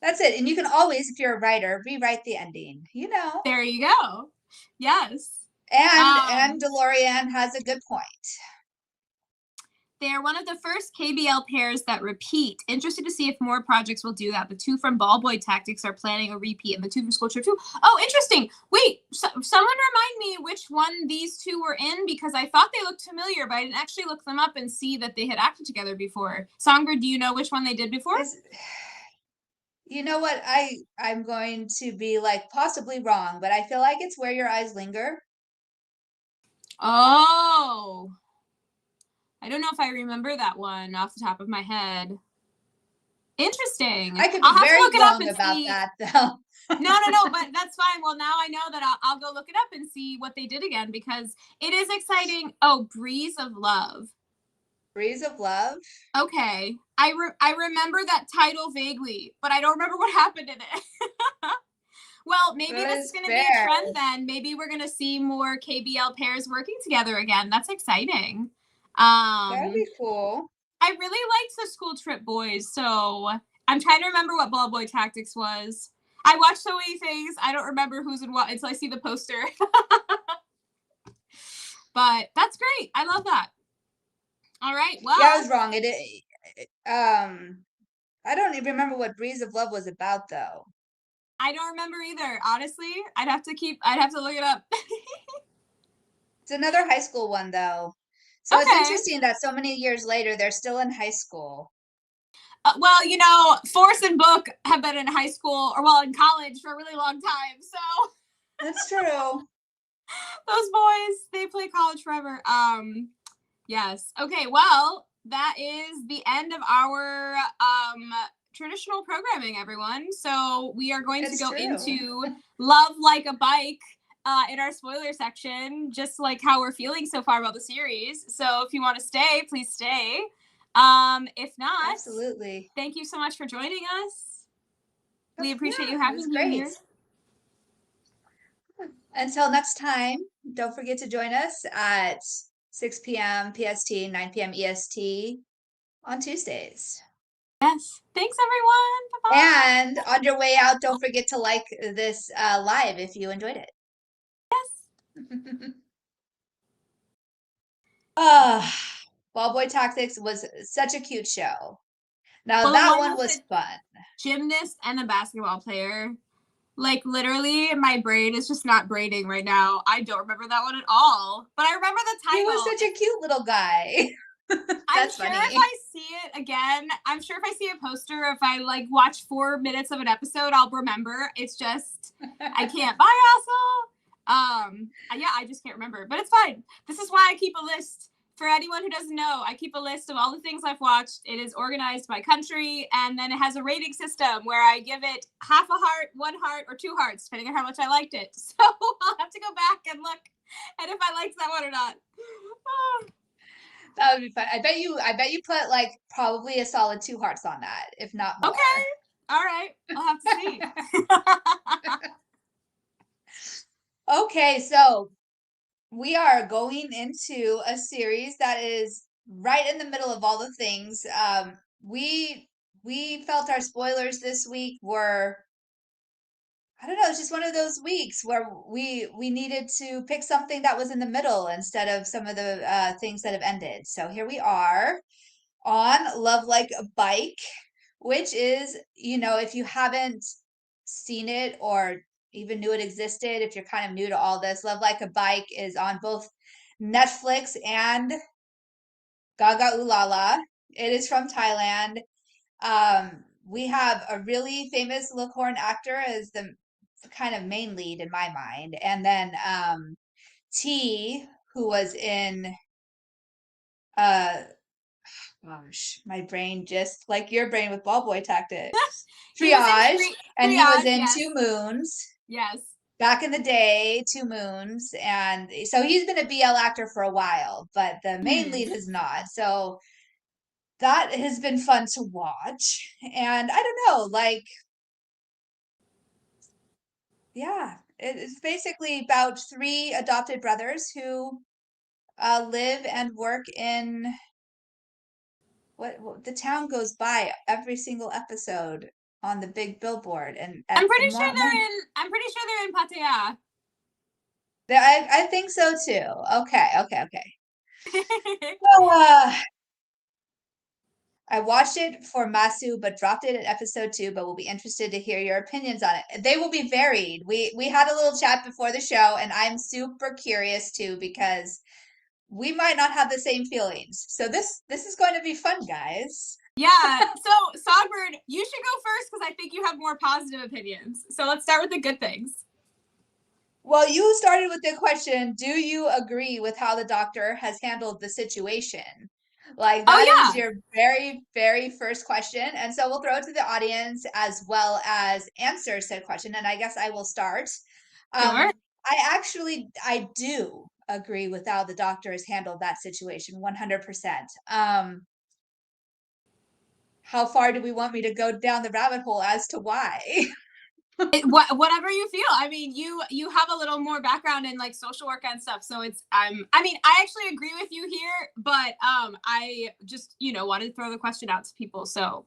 That's it. And you can always, if you're a writer, rewrite the ending, There you go. Yes. And Um, DeLorean has a good point. they are one of the first KBL pairs that repeat. Interested to see if more projects will do that. The two from Ball Boy Tactics are planning a repeat, and the two from School Trip too. Oh, interesting. Wait, someone remind me which one these two were in, because I thought they looked familiar, but I didn't actually look them up and see that they had acted together before. Songbird, do you know which one they did before? This, you know what? I'm going to be like possibly wrong, but I feel like it's Where Your Eyes Linger. Oh, I don't know if I remember that one off the top of my head. Interesting. I could I'll be have to very look it up wrong and about see. that, though. No, but that's fine. Well, now I know that I'll go look it up and see what they did again, because it is exciting. Oh, Breeze of Love. Breeze of Love. Okay. I remember that title vaguely, but I don't remember what happened in it. Well, maybe That this is is going to be a fair. trend then. Maybe we're going to see more KBL pairs working together again. That's exciting. That would be cool. I really liked the School Trip Boys, so I'm trying to remember what Ball Boy Tactics was. I watch so many things, I don't remember who's in what until I see the poster. But that's great. I love that. All right. Yeah, I Well, was wrong. I don't even remember what Breeze of Love was about though. I don't remember either. Honestly, I'd have to look it up. It's another high school one though. So it's Okay. interesting that so many years later they're still in high school. Well, you know, Force and Book have been in high school or well in college for a really long time. So That's true. those boys, they play college forever. Yes. Okay. Well, that is the end of our traditional programming, everyone. So we are going to It's go true. into Love Like a Bike in our spoiler section, just like how we're feeling so far about the series. So if you want to stay, please stay. If not, Absolutely. thank you so much for joining us. We appreciate you Yeah, it was having me great. here. Until next time, don't forget to join us at 6 p.m. PST, 9 p.m. EST on Tuesdays. Yes. Thanks, everyone. Bye bye. And on your way out, don't forget to like this live if you enjoyed it. Yes. Ball Boy Tactics was such a cute show. Now Well, the that one one with was the fun. gymnast and the basketball player. Like literally, my brain is just not braining right now. I don't remember that one at all, but I remember the He was title. such a cute little guy. I'm That's sure if funny. I see it again, I'm sure if I see a poster, if I like watch 4 minutes of an episode, I'll remember. It's just I can't. Bye, asshole. Yeah, I just can't remember, but it's fine. This is why I keep a list. For anyone who doesn't know, I keep a list of all the things I've watched. It is organized by country, and then it has a rating system where I give it half a heart, 1 heart, or 2 hearts, depending on how much I liked it. So I'll have to go back and look at if I liked that one or not. Oh. That would be fun. I bet you put like probably a solid 2 hearts on that, if not Okay. more. All right. I'll have to see. Okay, so we are going into a series that is right in the middle of all the things. We felt our spoilers this week were, I don't know, it's just one of those weeks where we needed to pick something that was in the middle instead of some of the things that have ended. So here we are on Love Like a Bike, which is, if you haven't seen it or even knew it existed, if you're kind of new to all this, Love Like a Bike is on both Netflix and Gaga Ulala. It is from Thailand. We have a really famous Licorn actor as the kind of main lead in my mind, and then T, who was in uh gosh, my brain just like your brain with ball boy tactics. He was in Triage, and he was triage. in Yes. Two Moons Yes. back in the day, Two Moons, and so he's been a BL actor for a while, but the main Hmm. lead has not. So that has been fun to watch. And I don't know, like, yeah, it's basically about three adopted brothers who live and work in what the town goes by every single episode on the big billboard, and I'm at the pretty sure moment, I'm pretty sure they're in Pattaya. I think so too. Okay, okay, okay. So, I watched it for Masu, but dropped it at episode 2. But will be interested to hear your opinions on it. They will be varied. We had a little chat before the show, and I'm super curious too because we might not have the same feelings. So this is going to be fun, guys. Yeah. So Songbird, you should go first because I think you have more positive opinions. So let's start with the good things. Well, you started with the question, do you agree with how the doctor has handled the situation? Like Oh that is yeah. your very, very first question. And so we'll throw it to the audience as well as answer said question. And I guess I will start. Sure. I do agree with how the doctor has handled that situation 100%. How far do we want me to go down the rabbit hole as to why? Whatever you feel. I mean, you have a little more background in like social work and stuff, so it's I mean, I actually agree with you here, but I just wanted to throw the question out to people. So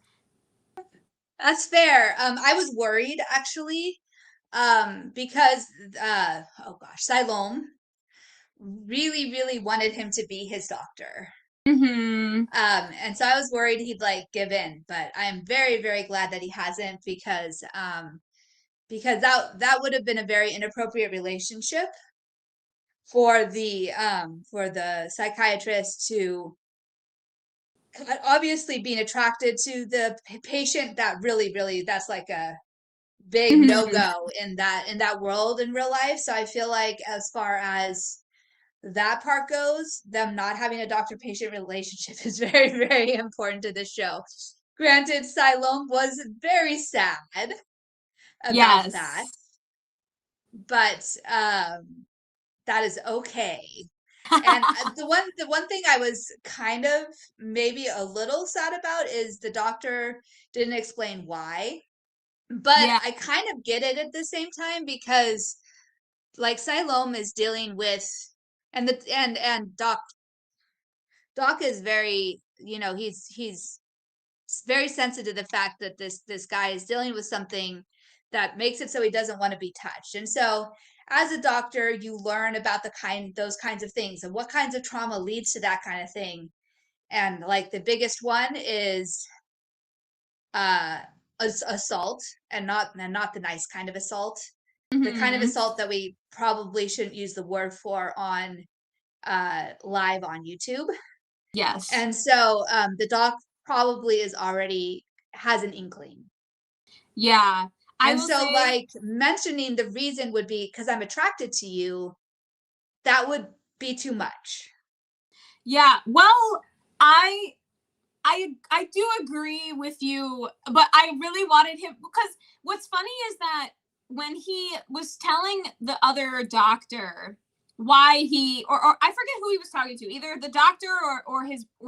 That's fair. I was worried actually, because oh gosh, Siloam really, really wanted him to be his doctor. Mm-hmm. And so I was worried he'd like give in, but I'm very, very glad that he hasn't because that would have been a very inappropriate relationship for the psychiatrist to obviously being attracted to the patient. That really, really, that's like a big Mm-hmm. no-go in that world in real life. So I feel like as far as that part goes, them not having a doctor-patient relationship is very, very important to this show. Granted, Siloam was very sad about that, Yes. but that is okay. And the one thing I was kind of maybe a little sad about is the doctor didn't explain why. But Yeah. I kind of get it at the same time because like Siloam is dealing with and Doc is very, he's very sensitive to the fact that this guy is dealing with something that makes it so he doesn't want to be touched. And so as a doctor, you learn about those kinds of things and what kinds of trauma leads to that kind of thing. And like the biggest one is uh assault, and not the nice kind of assault. The kind of Mm-hmm. assault that we probably shouldn't use the word for on live on YouTube. Yes. And so the doc probably is already has an inkling. Yeah. I And will so say, like mentioning the reason would be because I'm attracted to you, that would be too much. yeah. Well, I I do agree with you, but I really wanted him because what's funny is that when he was telling the other doctor why he or I forget who he was talking to, either the doctor or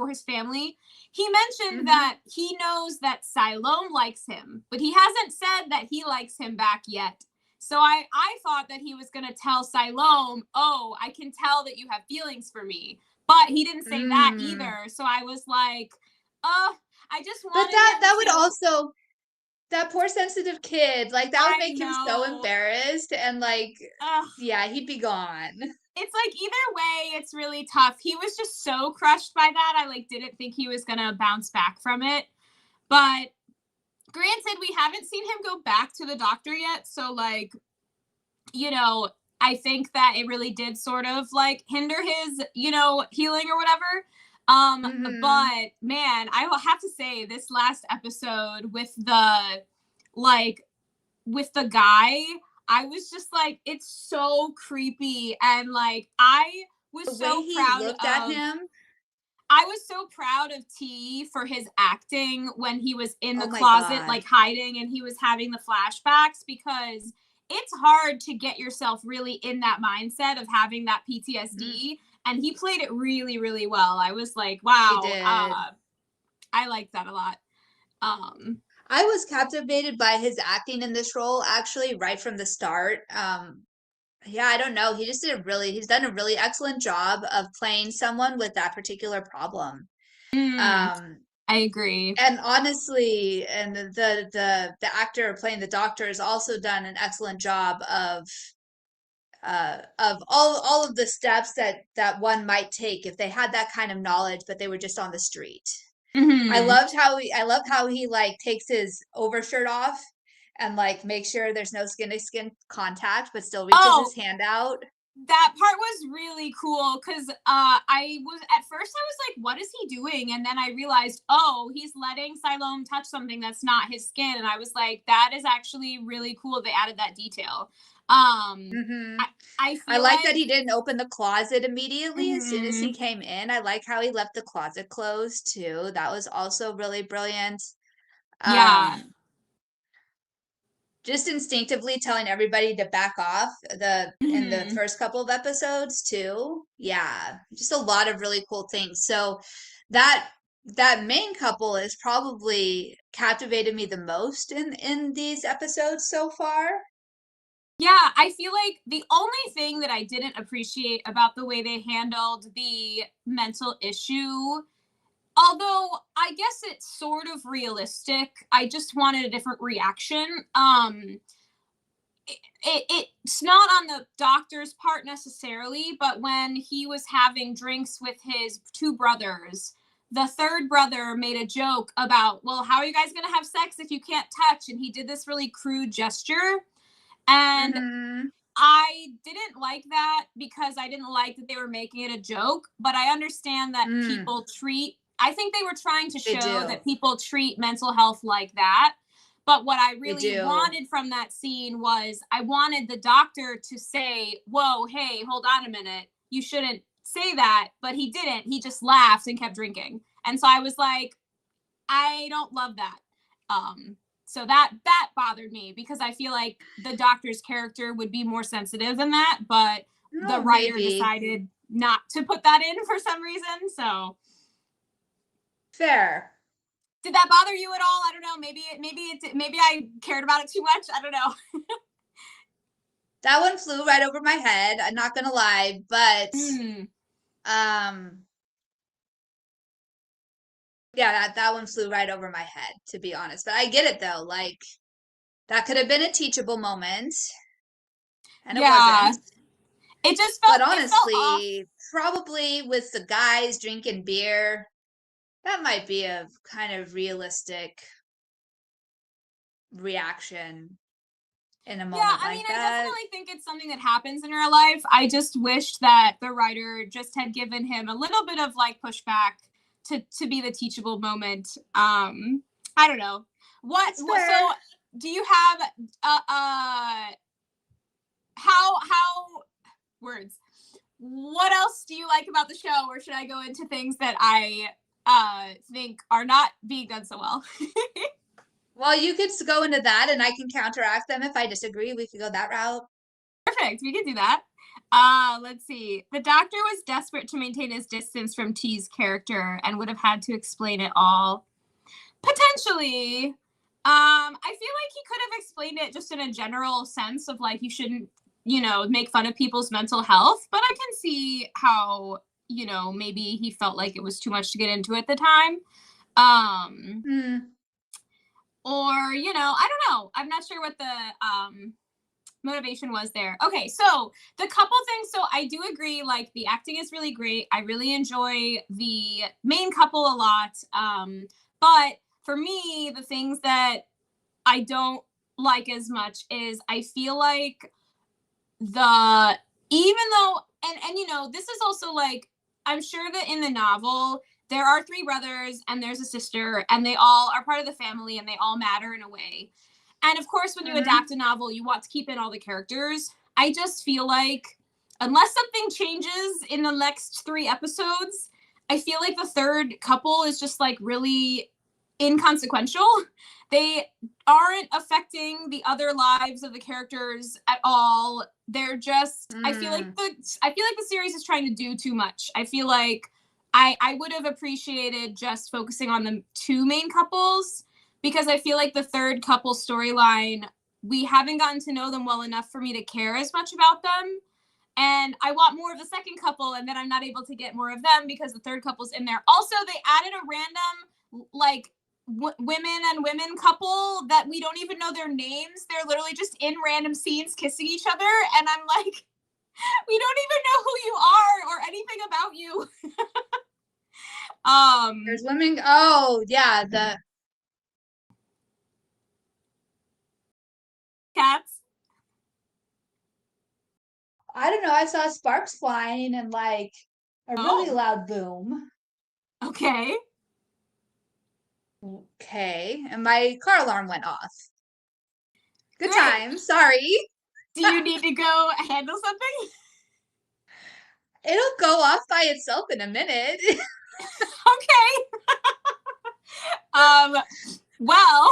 his family, he mentioned Hmm. that he knows that Siloam likes him, but he hasn't said that he likes him back yet. So I thought that he was gonna tell Siloam, oh, I can tell that you have feelings for me. But he didn't say that Mm. either. So I was like, oh, I just But wanted him that would to. also that poor sensitive kid, like that would I make him so know. embarrassed and like Ugh. yeah, he'd be gone. It's like either way, it's really tough. He was just so crushed by that. I like didn't think he was gonna bounce back from it. But granted, we haven't seen him go back to the doctor yet. So like, I think that it really did sort of like hinder his, healing or whatever. Hmm. But man, I will have to say this last episode with like with the guy, I was just like, it's so creepy. And like, The way he looked at him, I was so proud of T for his acting when he was in oh the my closet, God. like hiding and he was having the flashbacks because it's hard to get yourself really in that mindset of having that Mhm. PTSD. And he played it really, really well. I was like, He wow, did. I like that a lot. Um, I was captivated by his acting in this role actually right from the start. Yeah, I don't know. He's done a really excellent job of playing someone with that particular problem. mm, Um, I agree. and honestly, and the actor playing the doctor has also done an excellent job of all of the steps that one might take if they had that kind of knowledge, but they were just on the street. Hmm. I loved how he like takes his overshirt off and like makes sure there's no skin to skin contact, but still reaches his Oh, hand out. that part was really cool because I was at first I was like, what is he doing? And then I realized, oh, he's letting Siloam touch something that's not his skin. And I was like, that is actually really cool. They added that detail. Hmm. I, I I feel like that like, he didn't open the closet immediately as soon as he mhm, came in. I like how he left the closet closed too. That was also really brilliant. yeah, Um, just instinctively telling everybody to back off in the mhm. first couple of episodes too. Yeah, just a lot of really cool things. So that that main couple is probably captivated me the most in these episodes so far. Yeah, I feel like the only thing that I didn't appreciate about the way they handled the mental issue, although I guess it's sort of realistic, I just wanted a different reaction. it's not on the doctor's part necessarily, but when he was having drinks with his two brothers, the third brother made a joke about, well, how are you guys going to have sex if you can't touch? And he did this really crude gesture. And Mm-hmm. I didn't like that because I didn't like that they were making it a joke, but I understand that Mm, I think they were trying to they show do. that people treat mental health like that. But what I They really do. wanted from that scene was I wanted the doctor to say, whoa, hey, hold on a minute. You shouldn't say that. But he didn't. He just laughed and kept drinking. And so I was like, I don't love that. So that bothered me because I feel like the doctor's character would be more sensitive than that, but the No, writer maybe. decided not to put that in for some reason. So Fair. did that bother you at all? I don't know. Maybe I cared about it too much. I don't know. That one flew right over my head. I'm not gonna lie, but Mm, um, yeah, that one flew right over my head, to be honest. But I get it though. Like that could have been a teachable moment, and it yeah, wasn't. But it felt off. honestly, probably with the guys drinking beer, that might be a kind of realistic reaction in a Yeah, moment I mean, like I that. definitely think it's something that happens in real life. I just wish that the writer just had given him a little bit of like pushback to be the teachable moment. I don't know. It's What so fair. do you have how words. What else do you like about the show, or should I go into things that I think are not being done so well? Well, you could go into that, and I can counteract them if I disagree. We could go that route. Perfect. We can do that. Let's see. The doctor was desperate to maintain his distance from T's character and would have had to explain it all. Potentially. I feel like he could have explained it just in a general sense of like you shouldn't, make fun of people's mental health, but I can see how, maybe he felt like it was too much to get into at the time. Um, Hmm. or, I don't know. I'm not sure what the motivation was there. Okay, so the couple things. So I do agree, like the acting is really great. I really enjoy the main couple a lot. But for me, the things that I don't like as much is I feel like the even though and this is also like I'm sure that in the novel there are three brothers and there's a sister and they all are part of the family and they all matter in a way. And of course, when you Hmm. adapt a novel, you want to keep in all the characters. I just feel like unless something changes in the next three episodes, I feel like the third couple is just like really inconsequential. They aren't affecting the other lives of the characters at all. They're just Hmm. I feel like the series is trying to do too much. I feel like I would have appreciated just focusing on the two main couples because I feel like the third couple storyline, we haven't gotten to know them well enough for me to care as much about them. And I want more of the second couple, and then I'm not able to get more of them because the third couple's in there. Also, they added a random, like, women and women couple that we don't even know their names. They're literally just in random scenes kissing each other. And I'm like, we don't even know who you are or anything about you. There's um, women. Oh, yeah. The Cats. I don't know. I saw sparks flying and like a really Oh, loud boom. okay. Okay, and my car alarm went off. Good Great. time. Sorry. Do you need to go handle something? It'll go off by itself in a minute. Okay. Um, well,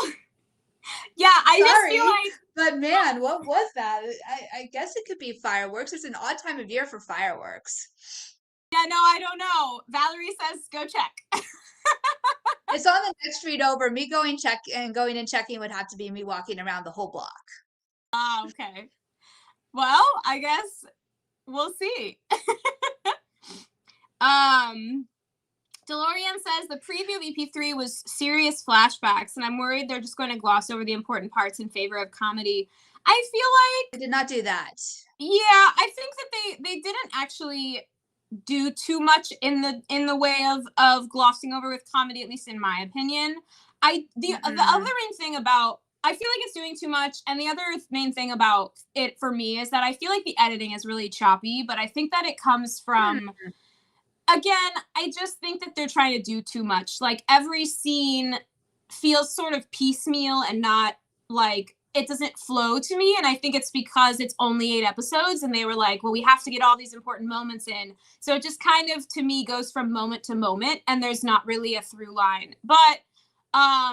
yeah, I just feel Sorry. like But man, what was that? I guess it could be fireworks. It's an odd time of year for fireworks. yeah, no, I don't know. Valerie says go check. It's on the next street over. Me going and checking would have to be me walking around the whole block. Ah, okay. Well, I guess we'll see. um, DeLorean says the preview of EP3 was serious flashbacks, and I'm worried they're just going to gloss over the important parts in favor of comedy. I feel They like, did not do that. yeah, I think that they didn't actually do too much in the way of glossing over with comedy, at least in my opinion. The other Mm-mm. main thing about, I feel like it's doing too much, and the other main thing about it for me is that I feel like the editing is really choppy, but I think that it comes Hmm. from, again, I just think that they're trying to do too much. Like every scene feels sort of piecemeal and not like, it doesn't flow to me. And I think it's because it's only 8 episodes and they were like, well, we have to get all these important moments in. So it just kind of to me goes from moment to moment and there's not really a through line. But I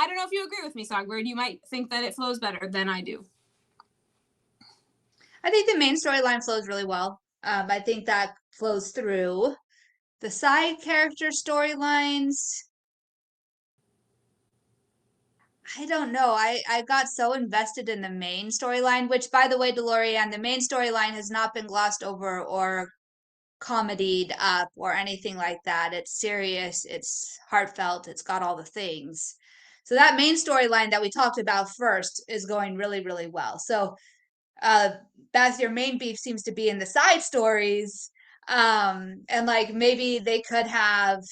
don't know if you agree with me, Songbird. You might think that it flows better than I do. I think the main storyline flows really well. I think that flows through. The side character storylines, I don't know. I got so invested in the main storyline, which, by the way, DeLorean, the main storyline has not been glossed over or comedied up or anything like that. It's serious, it's heartfelt, it's got all the things. So that main storyline that we talked about first is going really, really well. So uh Beth, your main beef seems to be in the side stories. And like maybe they could have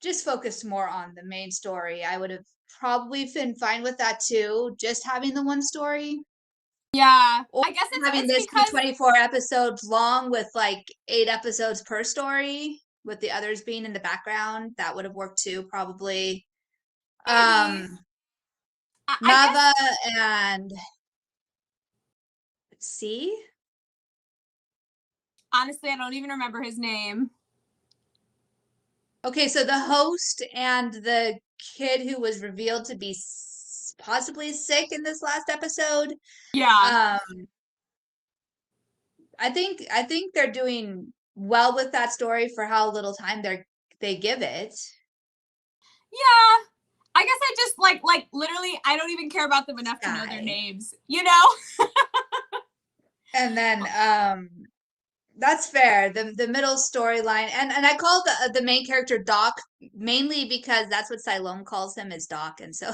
just focused more on the main story. I would have probably been fine with that too, just having the one story. Yeah, Or I guess having it's this be because 24 episodes long with like 8 episodes per story, with the others being in the background. That would have worked too, probably. maybe I Nava guess and C. honestly I don't even remember his name. Okay, so the host and the kid who was revealed to be possibly sick in this last episode. Yeah. Um, I think they're doing well with that story for how little time they give it. Yeah. I guess I just like literally I don't even care about them enough to know their Sky. names, you know? And then that's fair. The middle storyline, and I call the main character Doc mainly because that's what Siloam calls him, is Doc, and so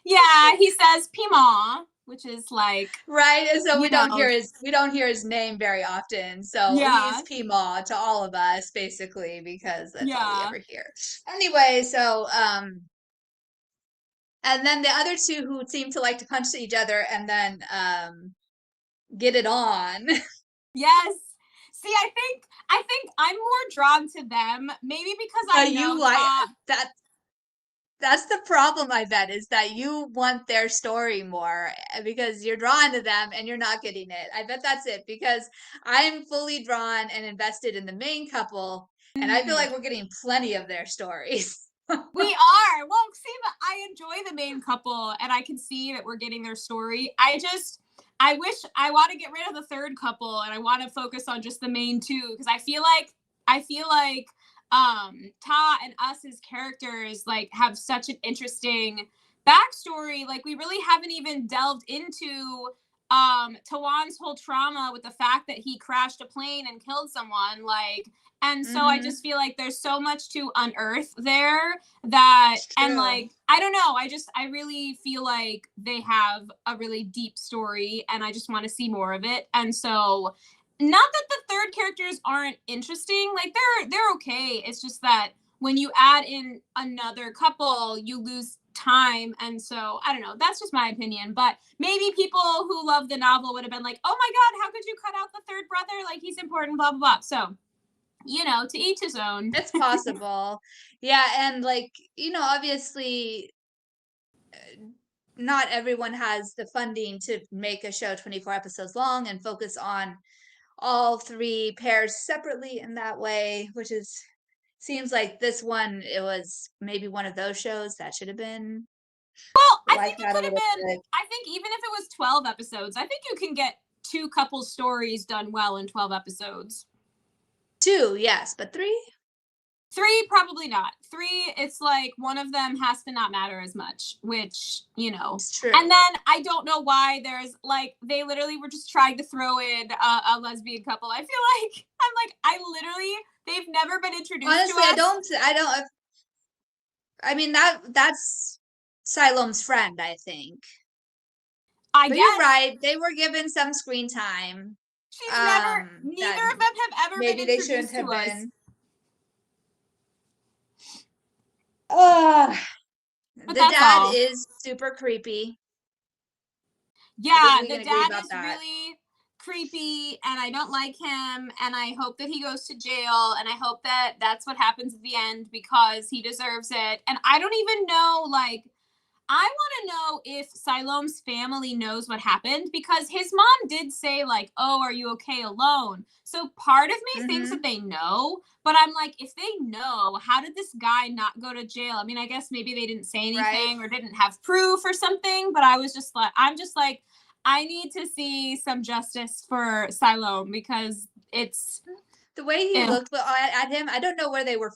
Yeah, he says Pima, which is like, right, and so you know, we don't hear his name very often, so he's yeah. Pima to all of us basically because that's all we Yeah. ever hear. Anyway, so and then the other two who seem to like to punch each other and then get it on. Yes. See, I think I'm more drawn to them maybe because I You know like Ta. that. That's the problem, I bet, is that you want their story more because you're drawn to them and you're not getting it. I bet that's it because I'm fully drawn and invested in the main couple, and I feel Mhm. like we're getting plenty of their stories. We are. Well, see, but I enjoy the main couple and I can see that we're getting their story. I wish I want to get rid of the third couple and I want to focus on just the main two because I feel like Ta and us as characters like have such an interesting backstory. Like we really haven't even delved into Tawan's whole trauma with the fact that he crashed a plane and killed someone, like, and so I Mm-hmm. just feel like there's so much to unearth there that, It's and true. like I don't know, I really feel like they have a really deep story and I just want to see more of it. And so not that the third characters aren't interesting, like they're okay, it's just that when you add in another couple you lose time. And so I don't know, that's just my opinion, but maybe people who love the novel would have been like, oh my god, how could you cut out the third brother, like he's important, blah blah blah. So you know, to each his own. It's possible. Yeah, and like, obviously not everyone has the funding to make a show 24 episodes long and focus on all three pairs separately in that way, which is seems like this one, it was maybe one of those shows that should have been Well, I like think it that a could little have been, bit. I think even if it was 12 episodes, I think you can get two couple stories done well in 12 episodes. Two, yes, but three? Three, probably not. Three, it's like one of them has to not matter as much, which, you know. It's And true. then I don't know why there's like, they literally were just trying to throw in a lesbian couple. I feel like, I'm like, I literally, they've never been introduced to Honestly, us. I mean, that's Siloam's friend, I think. I But you're guess right. They were given some screen time. neither That of them have ever been maybe they shouldn't introduced have to us. been. Oh, But the that's dad all. is super creepy. I think Yeah, we the can agree dad about is that. really creepy and I don't like him and I hope that he goes to jail and I hope that that's what happens at the end because he deserves it. And I don't even know like I want to know if Siloam's family knows what happened because his mom did say like, "Oh, are you okay alone?" So part of me thinks that Mm-hmm. they know, but I'm like, if they know, how did this guy not go to jail? I mean, I guess maybe they didn't say Right? anything or didn't have proof or something, but I'm just like I need to see some justice for Siloam because it's The way he ew. looked at him, I don't know where they were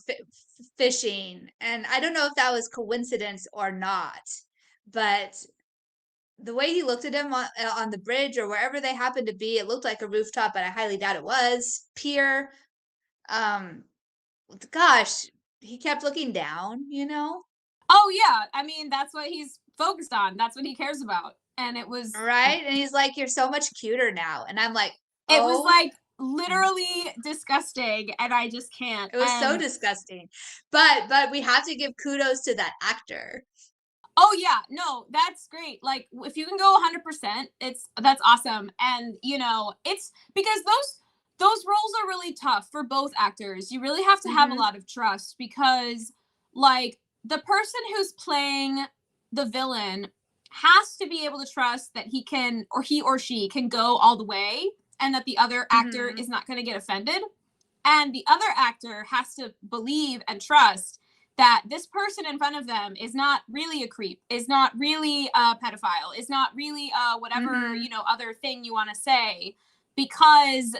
fishing, and I don't know if that was coincidence or not. But the way he looked at him on the bridge or wherever they happened to be, it looked like a rooftop, but I highly doubt it was. Pier. Um, gosh, he kept looking down, you know? Oh yeah, I mean, that's what he's focused on. That's what he cares about. And Right? And he's like, "You're so much cuter now." And I'm like, it was "Oh, like literally disgusting and I just can't. it was so And disgusting." But we have to give kudos to that actor. oh yeah, no, that's great. Like if you can go 100%, that's awesome. And you know, it's because those roles are really tough for both actors. You really have to have a Hmm. lot of trust because like the person who's playing the villain has to be able to trust that he can or he or she can go all the way and that the other actor Hmm. is not going to get offended. And the other actor has to believe and trust that this person in front of them is not really a creep, is not really a pedophile, is not really whatever, Hmm. other thing you want to say, because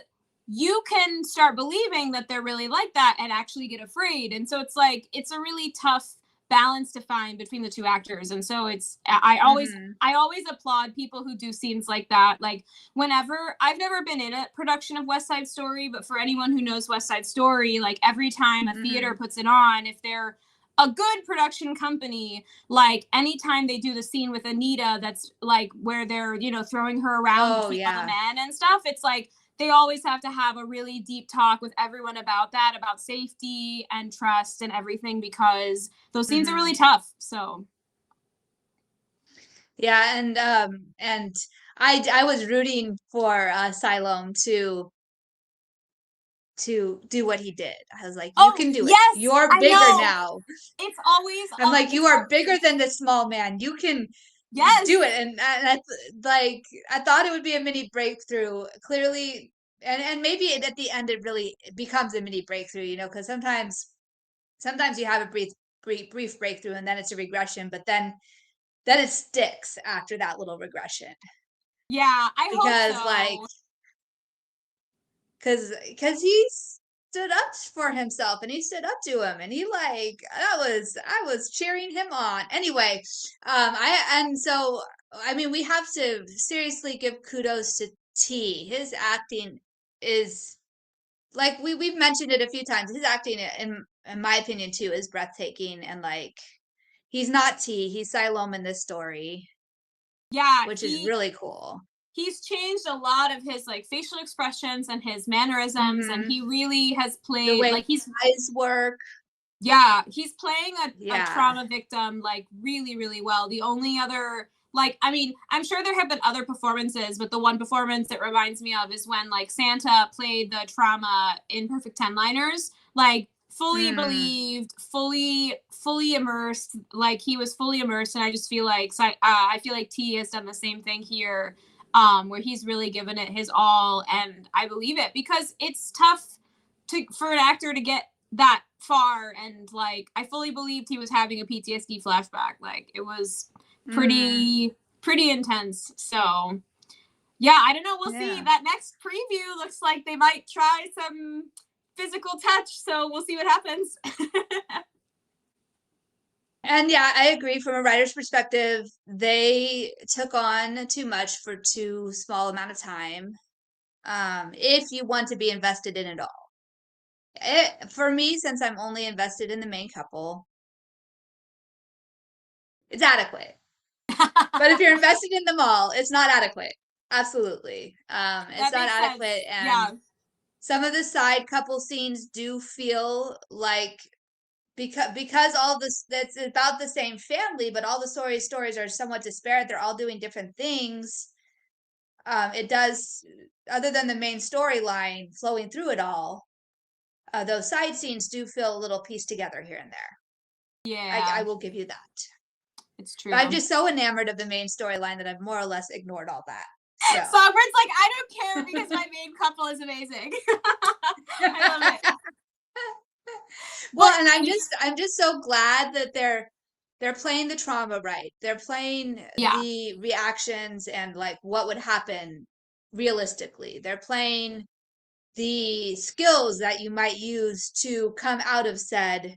you can start believing that they're really like that and actually get afraid. And so it's like, it's a really tough balance to find between the two actors. And so Hmm. I always applaud people who do scenes like that. Like whenever I've never been in a production of West Side Story, but for anyone who knows West Side Story, like every time a theater Hmm. puts it on, if they're a good production company, like anytime they do the scene with Anita, that's like where they're, throwing her around Oh between all the yeah. men and stuff, it's like they always have to have a really deep talk with everyone about that, about safety and trust and everything, because those scenes are Hmm. really tough. So, Yeah, and I was rooting for Siloam to do what he did. I was like, "You oh, can do it. yes, You're I bigger know. now." I'm like, "You It's are always, bigger than the small man. You can do it." yes, And like I thought it would be a mini breakthrough. Clearly, and maybe at the end it really becomes a mini breakthrough, because sometimes you have a brief breakthrough and then it's a regression, but then it sticks after that little regression yeah, I hope because like so. because he stood up for himself and he stood up to him and he like I was cheering him on anyway. I and so I mean we have to seriously give kudos to T. His acting is like we've mentioned it a few times. His acting in my opinion too is breathtaking and like he's not T, he's Siloam in this story, Yeah, which is really cool. he's changed a lot of his like facial expressions and his mannerisms, and Hmm. he really has The played way like he's his eyes work. yeah, he's playing a Yeah. trauma victim like really, really well. The only other like I mean, I'm sure there have been other performances, but the one performance that reminds me of is when like Santa played the trauma in Perfect Ten Liners, like fully Mm. believed, fully immersed, like he was fully immersed, and I just feel like I feel like T has done the same thing here, where he's really given it his all, and I believe it because it's tough to for an actor to get that far, and like I fully believed he was having a PTSD flashback. Like it was Hmm. pretty intense. So yeah, I don't know, we'll see. Yeah. That next preview looks like they might try some physical touch, so we'll see what happens. And yeah, I agree from a writer's perspective, they took on too much for too small amount of time. If you want to be invested in it all. For me, since I'm only invested in the main couple, it's adequate. But if you're invested in them all, it's not adequate. Absolutely. It's That not makes adequate. sense. And Yeah. some of the side couple scenes do feel like because all this that's about the same family, but all the stories are somewhat disparate. They're all doing different things. It does, other than the main storyline flowing through it all, those side scenes do feel a little pieced together here and there. I Yeah, will give you that. it's But I'm true. just so enamored of the main storyline that I've more or less ignored all that. So. Songbirds like, I don't care because my main couple is amazing. I love it. Well, But and I'm just so glad that they're playing the trauma right. They're playing yeah, the reactions and like what would happen realistically. They're playing the skills that you might use to come out of said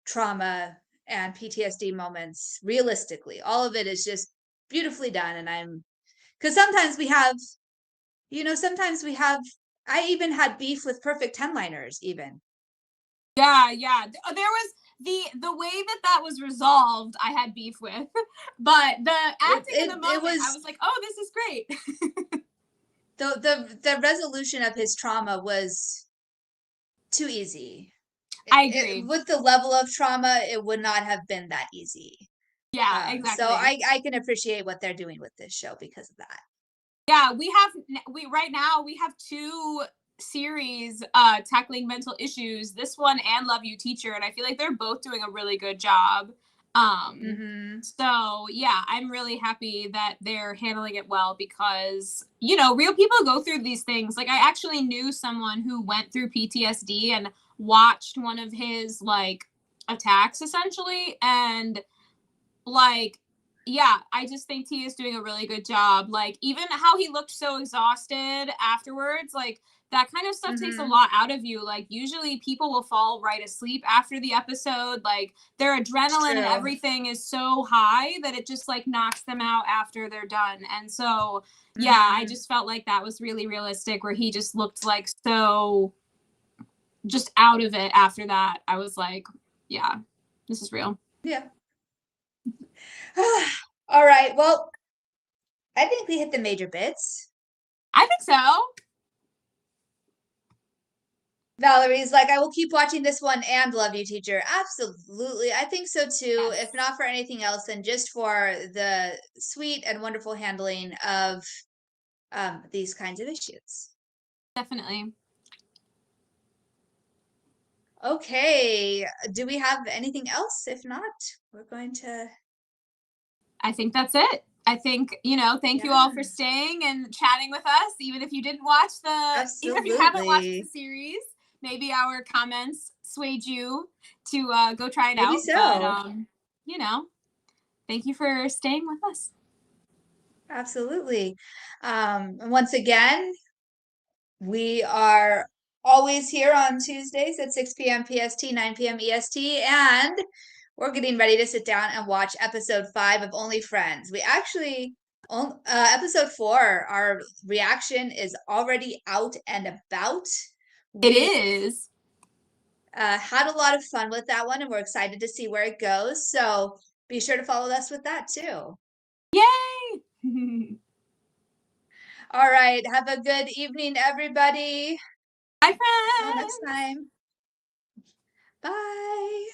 trauma and PTSD moments realistically. All of it is just beautifully done. And because sometimes we have, sometimes we have, I even had beef with perfect 10-liners, even. yeah. There was the way that that was resolved. I had beef with, but the acting in the It moment, I was was like, oh, this is great. the resolution of his trauma was too easy. I agree. With the level of trauma, it would not have been that easy. Yeah, So exactly. I can appreciate what they're doing with this show because of that. Yeah, we right now we have two series tackling mental issues, this one and Love You Teacher, and I feel like they're both doing a really good job. Mm-hmm. So yeah, I'm really happy that they're handling it well because real people go through these things. Like, I actually knew someone who went through PTSD and watched one of his like attacks essentially, and like, yeah, I just think T is doing a really good job. Like, even how he looked so exhausted afterwards, like, that kind of stuff takes a Mm-hmm. lot out of you. Like, usually people will fall right asleep after the episode. Like, their It's adrenaline and true. everything is so high that it just like knocks them out after they're done. And so, yeah, I Mm-hmm. just felt like that was really realistic where he just looked like so just out of it after that. I was like, yeah, this is real. Yeah. All right. Well, I think we hit the major bits. I think so. Valerie's like, I will keep watching this one and Love You Teacher. Absolutely. I think so too. If Yes. not for anything else, then just for the sweet and wonderful handling of these kinds of issues. Definitely. Okay. Do we have anything else? If not, we're going to, I think that's it. I think, thank you all for yeah, staying and chatting with us, even if you didn't watch even if you haven't watched the absolutely. series, maybe our comments swayed you to go try it Maybe out. But, so. you know, thank you for staying with us. Absolutely. Once again, we are always here on Tuesdays at 6 p.m. PST, 9 p.m. EST, and we're getting ready to sit down and watch episode 5 of Only Friends. We actually, episode 4, our reaction is already out and about. It We is. had a lot of fun with that one, and we're excited to see where it goes. So be sure to follow us with that too. Yay! All right. Have a good evening, everybody. Bye, Until next friends. time. Bye.